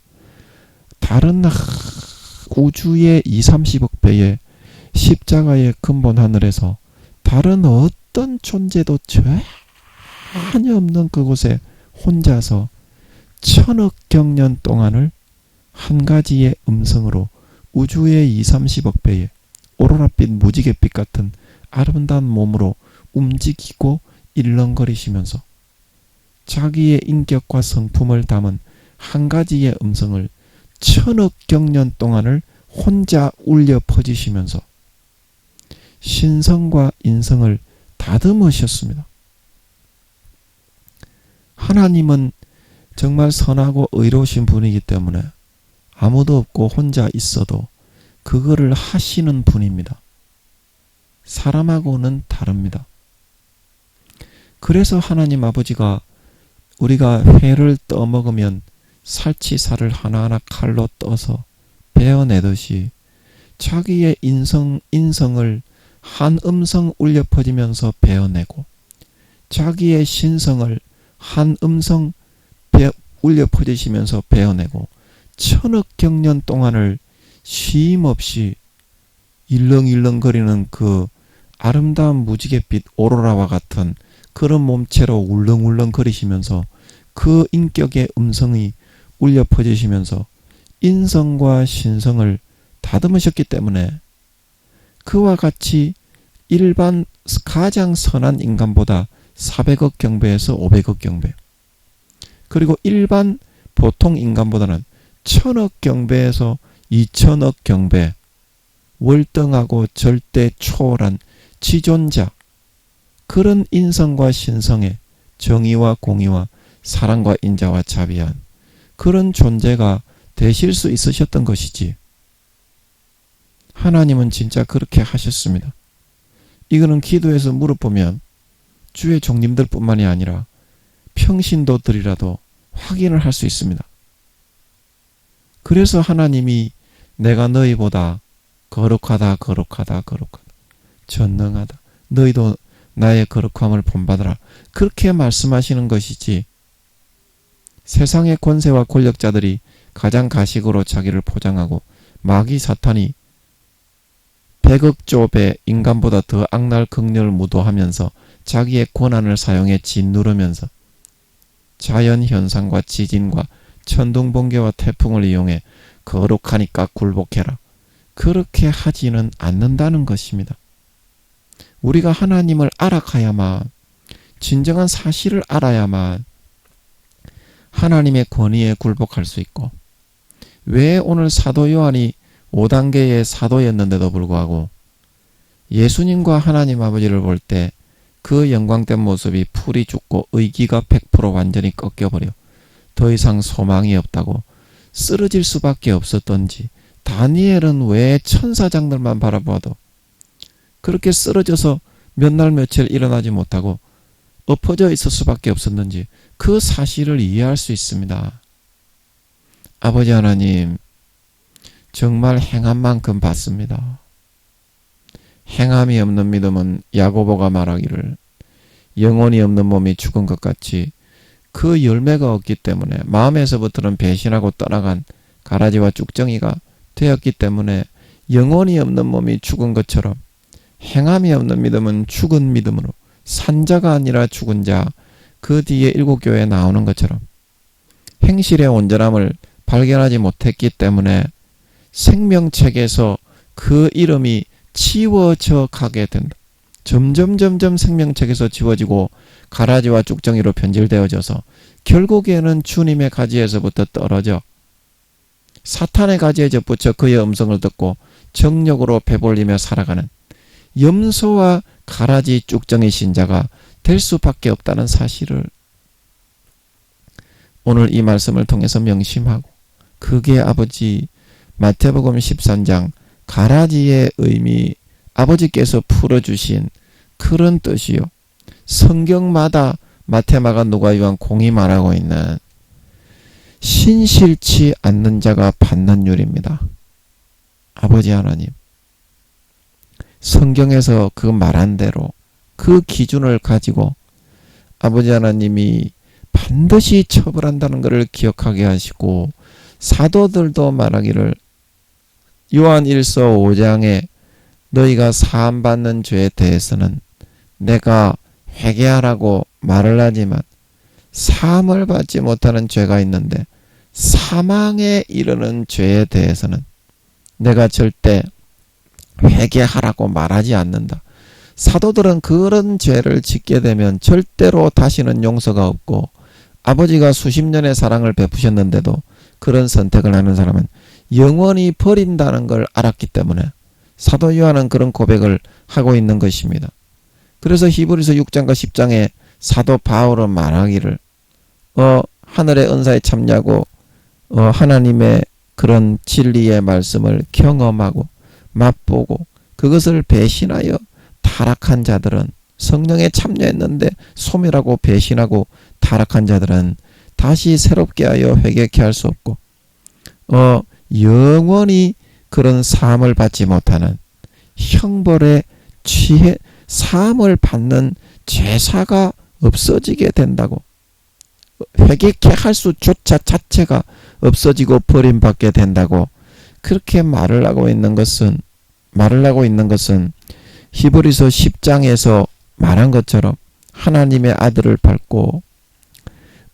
다른 우주의 2,30억 배의 십자가의 근본 하늘에서 다른 어떤 존재도 전혀 없는 그곳에 혼자서 1,000억 경년 동안을 한 가지의 음성으로 우주의 2,30억 배의 오로라빛 무지갯빛 같은 아름다운 몸으로 움직이고 일렁거리시면서 자기의 인격과 성품을 담은 한 가지의 음성을 1,000억 경년 동안을 혼자 울려 퍼지시면서 신성과 인성을 다듬으셨습니다. 하나님은 정말 선하고 의로우신 분이기 때문에 아무도 없고 혼자 있어도 그거를 하시는 분입니다. 사람하고는 다릅니다. 그래서 하나님 아버지가 우리가 회를 떠먹으면 살치살을 하나하나 칼로 떠서 베어내듯이 자기의 인성을 한 음성 울려 퍼지면서 베어내고 자기의 신성을 한 음성 울려 퍼지시면서 베어내고 1,000억 경년 동안을 쉼없이 일렁일렁거리는 그 아름다운 무지갯빛 오로라와 같은 그런 몸체로 울렁울렁거리시면서 그 인격의 음성이 울려 퍼지시면서 인성과 신성을 다듬으셨기 때문에 그와 같이 일반 가장 선한 인간보다 400억 경배에서 500억 경배 그리고 일반 보통 인간보다는 1,000억 경배에서 2,000억 경배 월등하고 절대 초월한 지존자 그런 인성과 신성의 정의와 공의와 사랑과 인자와 자비한 그런 존재가 되실 수 있으셨던 것이지. 하나님은 진짜 그렇게 하셨습니다. 이거는 기도에서 물어보면 주의 종님들 뿐만이 아니라 평신도들이라도 확인을 할 수 있습니다. 그래서 하나님이 내가 너희보다 거룩하다 전능하다 너희도 나의 거룩함을 본받으라 그렇게 말씀하시는 것이지 세상의 권세와 권력자들이 가장 가식으로 자기를 포장하고 마귀 사탄이 100억 조 배 인간보다 더 악랄 극렬 무도하면서 자기의 권한을 사용해 짓누르면서 자연현상과 지진과 천둥번개와 태풍을 이용해 거룩하니까 굴복해라 그렇게 하지는 않는다는 것입니다. 우리가 하나님을 알아가야만 진정한 사실을 알아야만 하나님의 권위에 굴복할 수 있고 왜 오늘 사도 요한이 5단계의 사도였는데도 불구하고 예수님과 하나님 아버지를 볼 때 그 영광된 모습이 풀이 죽고 의기가 100% 완전히 꺾여버려 더 이상 소망이 없다고 쓰러질 수밖에 없었던지 다니엘은 왜 천사장들만 바라봐도 그렇게 쓰러져서 몇 날 며칠 일어나지 못하고 엎어져 있을 수밖에 없었는지 그 사실을 이해할 수 있습니다. 아버지 하나님 정말 행한 만큼 받습니다. 행함이 없는 믿음은 야고보가 말하기를 영혼이 없는 몸이 죽은 것 같이 그 열매가 없기 때문에 마음에서부터는 배신하고 떠나간 가라지와 쭉정이가 되었기 때문에 영혼이 없는 몸이 죽은 것처럼 행함이 없는 믿음은 죽은 믿음으로 산자가 아니라 죽은 자 그 뒤에 7교회에 나오는 것처럼 행실의 온전함을 발견하지 못했기 때문에 생명책에서 그 이름이 지워져 가게 된다. 점점 생명책에서 지워지고 가라지와 쭉정이로 변질되어져서 결국에는 주님의 가지에서부터 떨어져 사탄의 가지에 접붙여 그의 음성을 듣고 정욕으로 배불리며 살아가는 염소와 가라지 쭉정이 신자가 될 수밖에 없다는 사실을 오늘 이 말씀을 통해서 명심하고, 그게 아버지 마태복음 13장 가라지의 의미, 아버지께서 풀어주신 그런 뜻이요. 성경마다 마태, 마가, 누가, 요한 공이 말하고 있는 신실치 않는 자가 받는 율입니다. 아버지 하나님, 성경에서 그 말한 대로 그 기준을 가지고 아버지 하나님이 반드시 처벌한다는 것을 기억하게 하시고, 사도들도 말하기를 요한 1서 5장에 너희가 사함받는 죄에 대해서는 내가 회개하라고 말을 하지만 사함을 받지 못하는 죄가 있는데 사망에 이르는 죄에 대해서는 내가 절대 회개하라고 말하지 않는다. 사도들은 그런 죄를 짓게 되면 절대로 다시는 용서가 없고, 아버지가 수십 년의 사랑을 베푸셨는데도 그런 선택을 하는 사람은 영원히 버린다는 걸 알았기 때문에 사도 요한은 그런 고백을 하고 있는 것입니다. 그래서 히브리서 6장과 10장에 사도 바울은 말하기를 하늘의 은사에 참여하고 하나님의 그런 진리의 말씀을 경험하고 맛보고 그것을 배신하여 타락한 자들은, 성령에 참여했는데 소멸하고 배신하고 타락한 자들은 다시 새롭게 하여 회개케 할 수 없고 영원히 그런 사함을 받지 못하는 형벌에 취해 사함을 받는 제사가 없어지게 된다고, 회개케 할 수조차 자체가 없어지고 버림받게 된다고 그렇게 말을 하고 있는 것은 히브리서 10장에서 말한 것처럼 하나님의 아들을 밟고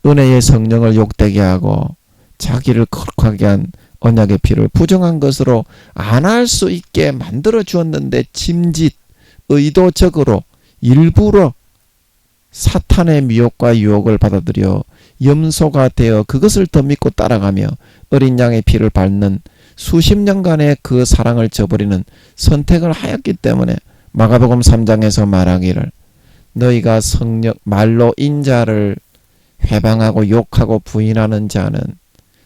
은혜의 성령을 욕되게 하고 자기를 거룩하게 한 언약의 피를 부정한 것으로 안 할 수 있게 만들어 주었는데, 짐짓 의도적으로 일부러 사탄의 미혹과 유혹을 받아들여 염소가 되어 그것을 더 믿고 따라가며 어린 양의 피를 밟는 수십 년간의 그 사랑을 저버리는 선택을 하였기 때문에 마가복음 3장에서 말하기를 너희가 말로 인자를 회방하고 욕하고 부인하는 자는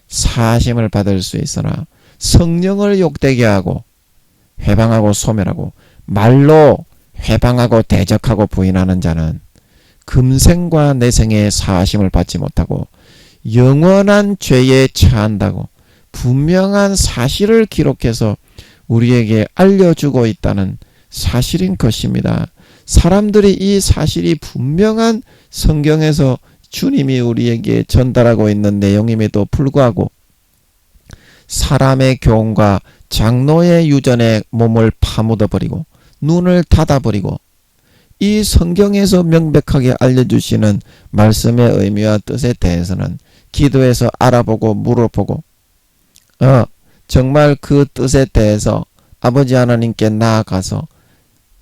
사심을 받을 수 있으나 성령을 욕되게 하고 회방하고 소멸하고 말로 회방하고 대적하고 부인하는 자는 금생과 내생의 사심을 받지 못하고 영원한 죄에 처한다고 분명한 사실을 기록해서 우리에게 알려주고 있다는 사실인 것입니다. 사람들이 이 사실이 분명한 성경에서 주님이 우리에게 전달하고 있는 내용임에도 불구하고 사람의 교훈과 장로의 유전에 몸을 파묻어버리고 눈을 닫아버리고 이 성경에서 명백하게 알려주시는 말씀의 의미와 뜻에 대해서는 기도해서 알아보고 물어보고 정말 그 뜻에 대해서 아버지 하나님께 나아가서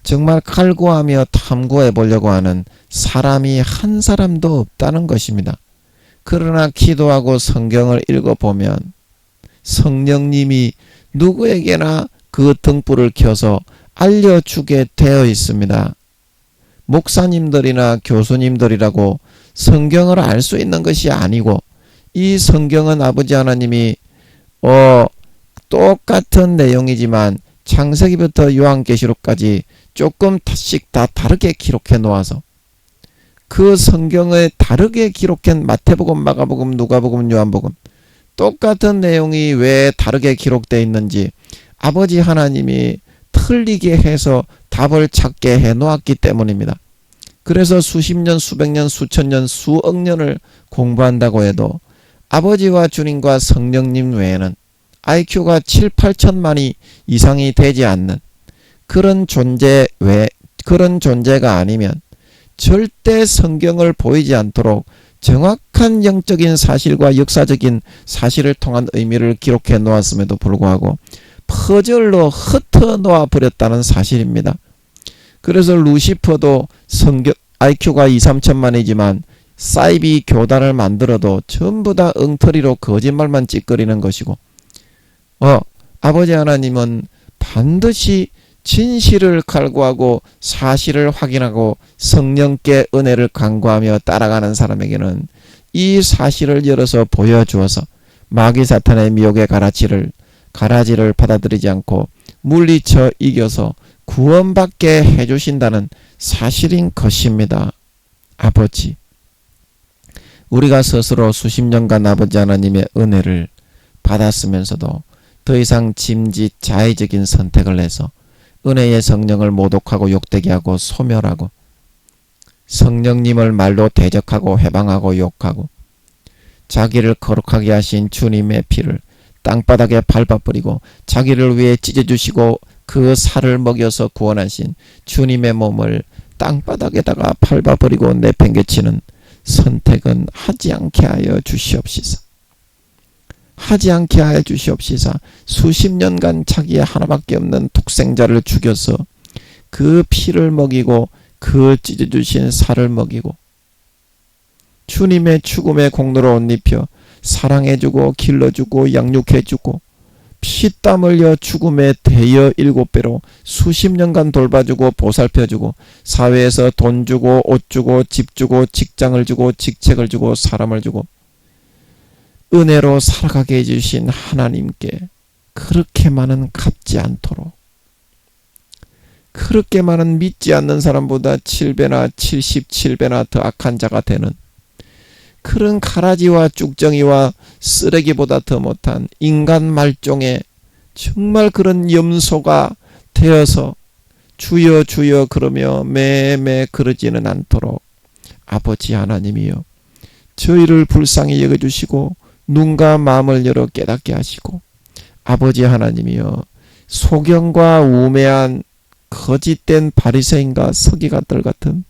정말 갈구하며 탐구해 보려고 하는 사람이 한 사람도 없다는 것입니다. 그러나 기도하고 성경을 읽어보면 성령님이 누구에게나 그 등불을 켜서 알려주게 되어 있습니다. 목사님들이나 교수님들이라고 성경을 알 수 있는 것이 아니고, 이 성경은 아버지 하나님이 똑같은 내용이지만 창세기부터 요한계시록까지 조금씩 다 다르게 기록해 놓아서 그 성경을 다르게 기록한 마태복음, 마가복음, 누가복음, 요한복음 똑같은 내용이 왜 다르게 기록되어 있는지 아버지 하나님이 틀리게 해서 답을 찾게 해 놓았기 때문입니다. 그래서 수십 년, 수백 년, 수천 년, 수억 년을 공부한다고 해도 아버지와 주님과 성령님 외에는 IQ가 7, 8천만이 이상이 되지 않는 그런 존재가 아니면 절대 성경을 보이지 않도록 정확한 영적인 사실과 역사적인 사실을 통한 의미를 기록해 놓았음에도 불구하고 퍼즐로 흩어 놓아 버렸다는 사실입니다. 그래서 루시퍼도 IQ가 2, 3천만이지만 사이비 교단을 만들어도 전부 다 엉터리로 거짓말만 찌꺼리는 것이고, 아버지 하나님은 반드시 진실을 갈구하고 사실을 확인하고 성령께 은혜를 간구하며 따라가는 사람에게는 이 사실을 열어서 보여주어서 마귀 사탄의 미혹의 가라지를 받아들이지 않고 물리쳐 이겨서 구원받게 해주신다는 사실인 것입니다. 아버지, 우리가 스스로 수십 년간 아버지 하나님의 은혜를 받았으면서도 더 이상 짐짓자의적인 선택을 해서 은혜의 성령을 모독하고 욕되게 하고 소멸하고 성령님을 말로 대적하고 회방하고 욕하고 자기를 거룩하게 하신 주님의 피를 땅바닥에 밟아버리고 자기를 위해 찢어주시고 그 살을 먹여서 구원하신 주님의 몸을 땅바닥에다가 밟아버리고 내팽개치는 선택은 하지 않게 하여 주시옵시사. 하지 않게 하여 주시옵시사. 수십 년간 자기의 하나밖에 없는 독생자를 죽여서 그 피를 먹이고 그 찢어주신 살을 먹이고 주님의 죽음의 공로로 옷 입혀 사랑해주고 길러주고 양육해주고 피땀 흘려 죽음에 대여 7배로 수십 년간 돌봐주고 보살펴주고 사회에서 돈 주고 옷 주고 집 주고 직장을 주고 직책을 주고 사람을 주고 은혜로 살아가게 해주신 하나님께 그렇게 많은 갚지 않도록, 그렇게 많은 믿지 않는 사람보다 7배나 77배나 더 악한 자가 되는 그런 가라지와 쭉정이와 쓰레기보다 더 못한 인간 말종의 정말 그런 염소가 되어서 주여 주여 그러며 매매 그러지는 않도록 아버지 하나님이여 저희를 불쌍히 여겨주시고 눈과 마음을 열어 깨닫게 하시고 아버지 하나님이여 소경과 우매한 거짓된 바리새인과 서기관들 같은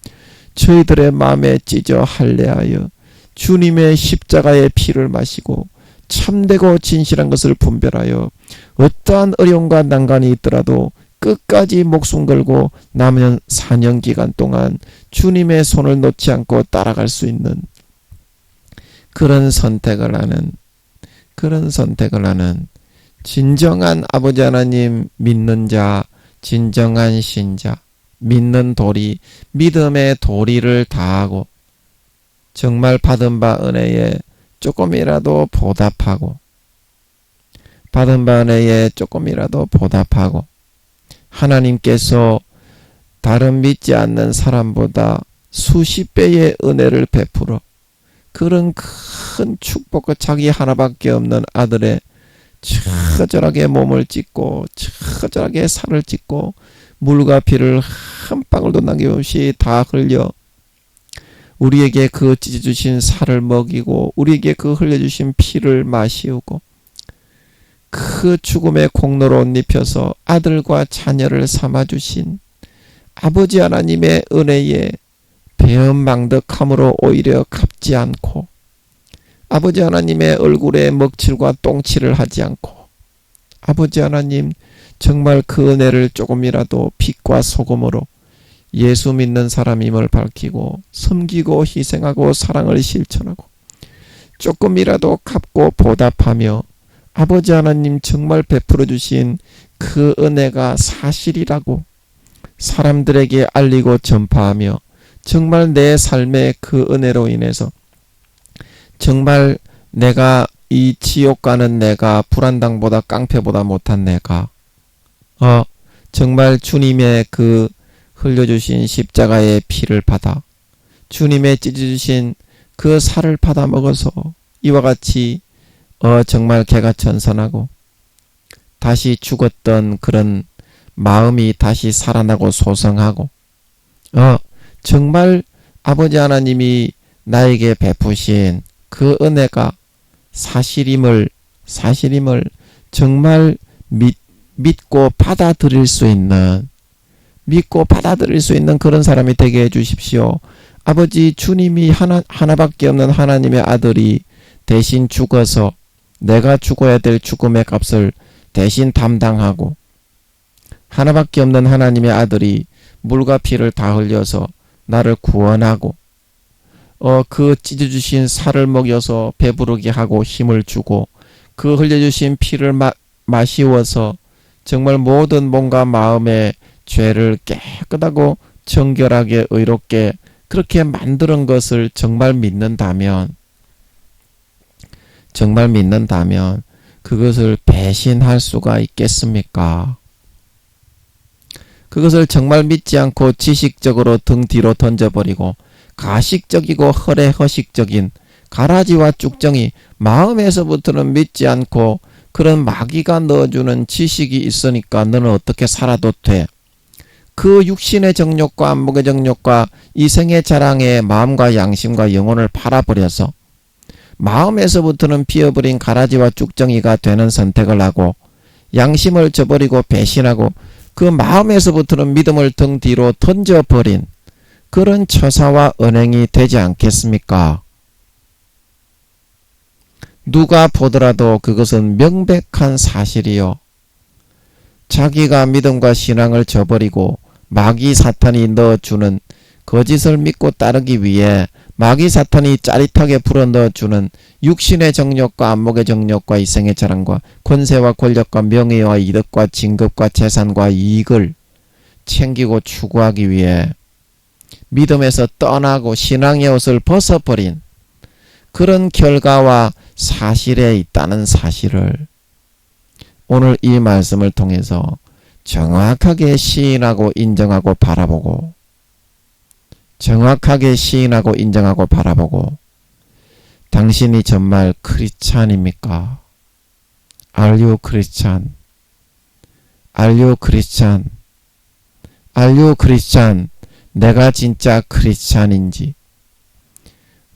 저희들의 마음에 찢어 할례하여 주님의 십자가의 피를 마시고 참되고 진실한 것을 분별하여 어떠한 어려움과 난관이 있더라도 끝까지 목숨 걸고 남은 4년 기간 동안 주님의 손을 놓지 않고 따라갈 수 있는 그런 선택을 하는 진정한 아버지 하나님 믿는 자, 진정한 신자, 믿는 도리, 믿음의 도리를 다하고 정말 받은 바 은혜에 조금이라도 보답하고 하나님께서 다른 믿지 않는 사람보다 수십 배의 은혜를 베풀어 그런 큰 축복과 자기 하나밖에 없는 아들의 처절하게 몸을 찢고 처절하게 살을 찢고 물과 피를 한 방울도 남김없이 다 흘려 우리에게 그 찢어주신 살을 먹이고 우리에게 그 흘려주신 피를 마시우고 그 죽음의 공로로 옷 입혀서 아들과 자녀를 삼아주신 아버지 하나님의 은혜에 배은망덕함으로 오히려 갚지 않고 아버지 하나님의 얼굴에 먹칠과 똥칠을 하지 않고 아버지 하나님 정말 그 은혜를 조금이라도 빛과 소금으로 예수 믿는 사람임을 밝히고 섬기고 희생하고 사랑을 실천하고 조금이라도 갚고 보답하며 아버지 하나님 정말 베풀어 주신 그 은혜가 사실이라고 사람들에게 알리고 전파하며 정말 내 삶의 그 은혜로 인해서 정말 내가 이 지옥 가는 내가 불안당보다 깡패보다 못한 내가 정말 주님의 그 흘려주신 십자가의 피를 받아 주님의 찢어주신 그 살을 받아 먹어서 이와 같이 정말 개가천선하고 다시 죽었던 그런 마음이 다시 살아나고 소성하고 정말 아버지 하나님이 나에게 베푸신 그 은혜가 사실임을 정말 믿고 받아들일 수 있는 그런 사람이 되게 해주십시오. 아버지 주님이 하나밖에 없는 하나님의 아들이 대신 죽어서 내가 죽어야 될 죽음의 값을 대신 담당하고 하나밖에 없는 하나님의 아들이 물과 피를 다 흘려서 나를 구원하고 그 찢어주신 살을 먹여서 배부르게 하고 힘을 주고 그 흘려주신 피를 마시워서 정말 모든 몸과 마음의 죄를 깨끗하고 정결하게 의롭게 그렇게 만드는 것을 정말 믿는다면 그것을 배신할 수가 있겠습니까? 그것을 정말 믿지 않고 지식적으로 등 뒤로 던져버리고 가식적이고 허례허식적인 가라지와 쭉정이 마음에서부터는 믿지 않고 그런 마귀가 넣어주는 지식이 있으니까 너는 어떻게 살아도 돼. 그 육신의 정욕과 안목의 정욕과 이생의 자랑에 마음과 양심과 영혼을 팔아버려서 마음에서부터는 비어버린 가라지와 쭉정이가 되는 선택을 하고 양심을 저버리고 배신하고 그 마음에서부터는 믿음을 등 뒤로 던져버린 그런 처사와 언행이 되지 않겠습니까? 누가 보더라도 그것은 명백한 사실이요. 자기가 믿음과 신앙을 저버리고 마귀 사탄이 넣어주는 거짓을 믿고 따르기 위해 마귀 사탄이 짜릿하게 불어 넣어주는 육신의 정욕과 안목의 정욕과 이생의 자랑과 권세와 권력과 명예와 이득과 진급과 재산과 이익을 챙기고 추구하기 위해 믿음에서 떠나고 신앙의 옷을 벗어버린 그런 결과와 사실에 있다는 사실을 오늘 이 말씀을 통해서 정확하게 시인하고 인정하고 바라보고 당신이 정말 크리스찬입니까? Are you Christian? Are you Christian? Are you Christian? 내가 진짜 크리스찬인지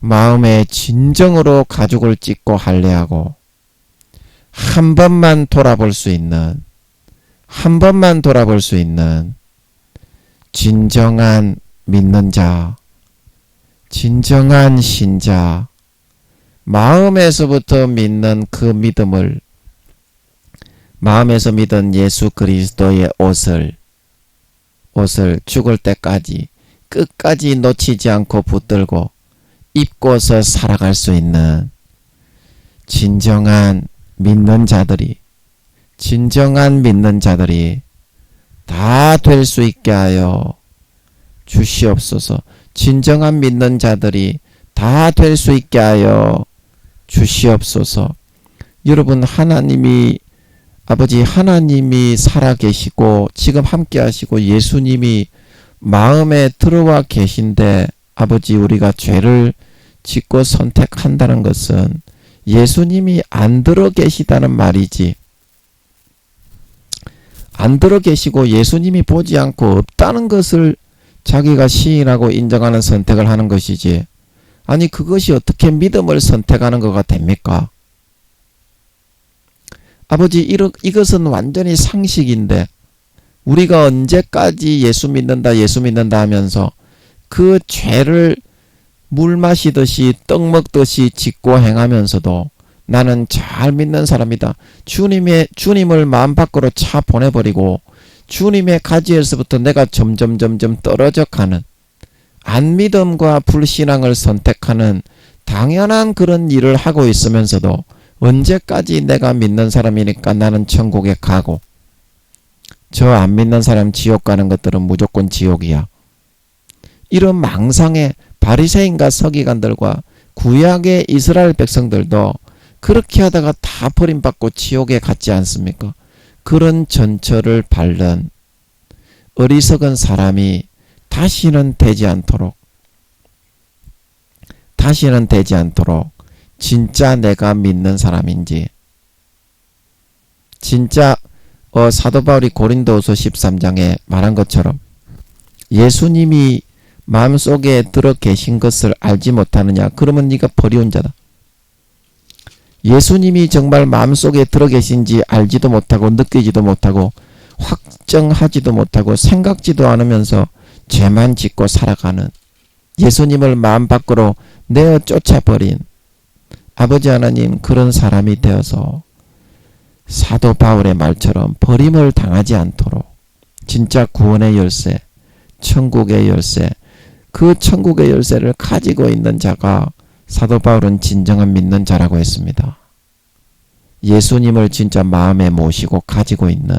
마음에 진정으로 가죽을 찢고 할례하고 한 번만 돌아볼 수 있는 진정한 믿는 자, 진정한 신자, 마음에서부터 믿는 그 믿음을 마음에서 믿은 예수 그리스도의 옷을 죽을 때까지 끝까지 놓치지 않고 붙들고 입고서 살아갈 수 있는 진정한 믿는 자들이 다 될 수 있게 하여 주시옵소서. 진정한 믿는 자들이 다 될 수 있게 하여 주시옵소서. 여러분, 아버지 하나님이 살아계시고 지금 함께 하시고 예수님이 마음에 들어와 계신데 아버지 우리가 죄를 짓고 선택한다는 것은 예수님이 안 들어 계시다는 말이지. 안 들어 계시고 예수님이 보지 않고 없다는 것을 자기가 시인하고 인정하는 선택을 하는 것이지. 아니 그것이 어떻게 믿음을 선택하는 것가 됩니까? 아버지 이것은 완전히 상식인데 우리가 언제까지 예수 믿는다 하면서 그 죄를 물 마시듯이 떡 먹듯이 짓고 행하면서도 나는 잘 믿는 사람이다. 주님을 마음 밖으로 차 보내버리고 주님의 가지에서부터 내가 점점 떨어져 가는 안믿음과 불신앙을 선택하는 당연한 그런 일을 하고 있으면서도 언제까지 내가 믿는 사람이니까 나는 천국에 가고 저 안 믿는 사람 지옥 가는 것들은 무조건 지옥이야. 이런 망상의 바리새인과 서기관들과 구약의 이스라엘 백성들도 그렇게 하다가 다 버림받고 지옥에 갔지 않습니까? 그런 전철을 밟는 어리석은 사람이 다시는 되지 않도록 진짜 내가 믿는 사람인지 진짜 사도 바울이 고린도후서 13장에 말한 것처럼 예수님이 마음속에 들어 계신 것을 알지 못하느냐? 그러면 네가 버리운 자다. 예수님이 정말 마음속에 들어 계신지 알지도 못하고 느끼지도 못하고 확정하지도 못하고 생각지도 않으면서 죄만 짓고 살아가는 예수님을 마음 밖으로 내어 쫓아버린 아버지 하나님, 그런 사람이 되어서 사도 바울의 말처럼 버림을 당하지 않도록 진짜 구원의 열쇠, 천국의 열쇠, 그 천국의 열쇠를 가지고 있는 자가 사도 바울은 진정한 믿는 자라고 했습니다. 예수님을 진짜 마음에 모시고 가지고 있는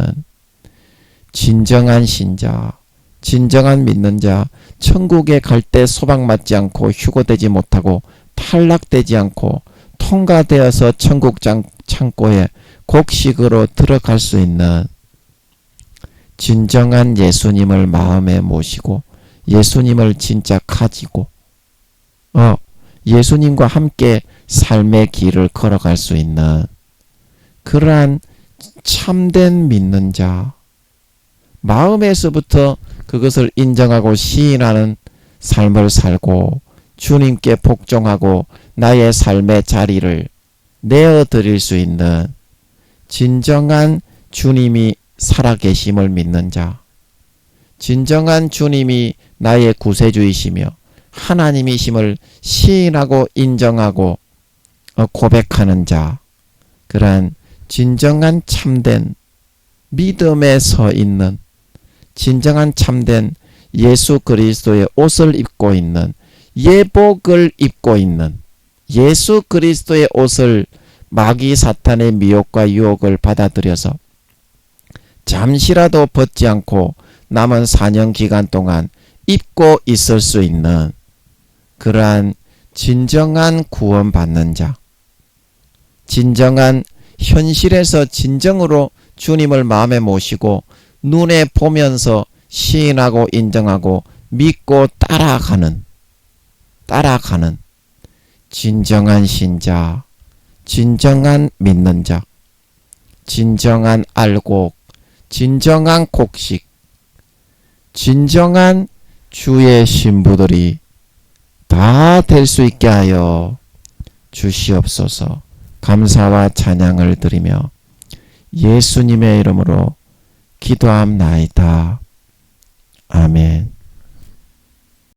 진정한 신자, 진정한 믿는 자, 천국에 갈 때 소박맞지 않고 휴고되지 못하고 탈락되지 않고 통과되어서 천국 창고에 곡식으로 들어갈 수 있는 진정한 예수님을 마음에 모시고 예수님을 진짜 가지고 예수님과 함께 삶의 길을 걸어갈 수 있는 그러한 참된 믿는 자, 마음에서부터 그것을 인정하고 시인하는 삶을 살고 주님께 복종하고 나의 삶의 자리를 내어드릴 수 있는 진정한 주님이 살아계심을 믿는 자, 진정한 주님이 나의 구세주이시며 하나님이심을 시인하고 인정하고 고백하는 자, 그러한 진정한 참된 믿음에 서 있는 진정한 참된 예수 그리스도의 옷을 입고 있는 예복을 입고 있는 예수 그리스도의 옷을 마귀 사탄의 미혹과 유혹을 받아들여서 잠시라도 벗지 않고 남은 4년 기간 동안 입고 있을 수 있는 그러한 진정한 구원받는 자, 진정한 현실에서 진정으로 주님을 마음에 모시고 눈에 보면서 시인하고 인정하고 믿고 따라가는 진정한 신자, 진정한 믿는 자, 진정한 알곡, 진정한 곡식, 진정한 주의 신부들이 다 될 수 있게 하여 주시옵소서. 감사와 찬양을 드리며 예수님의 이름으로 기도함나이다. 아멘.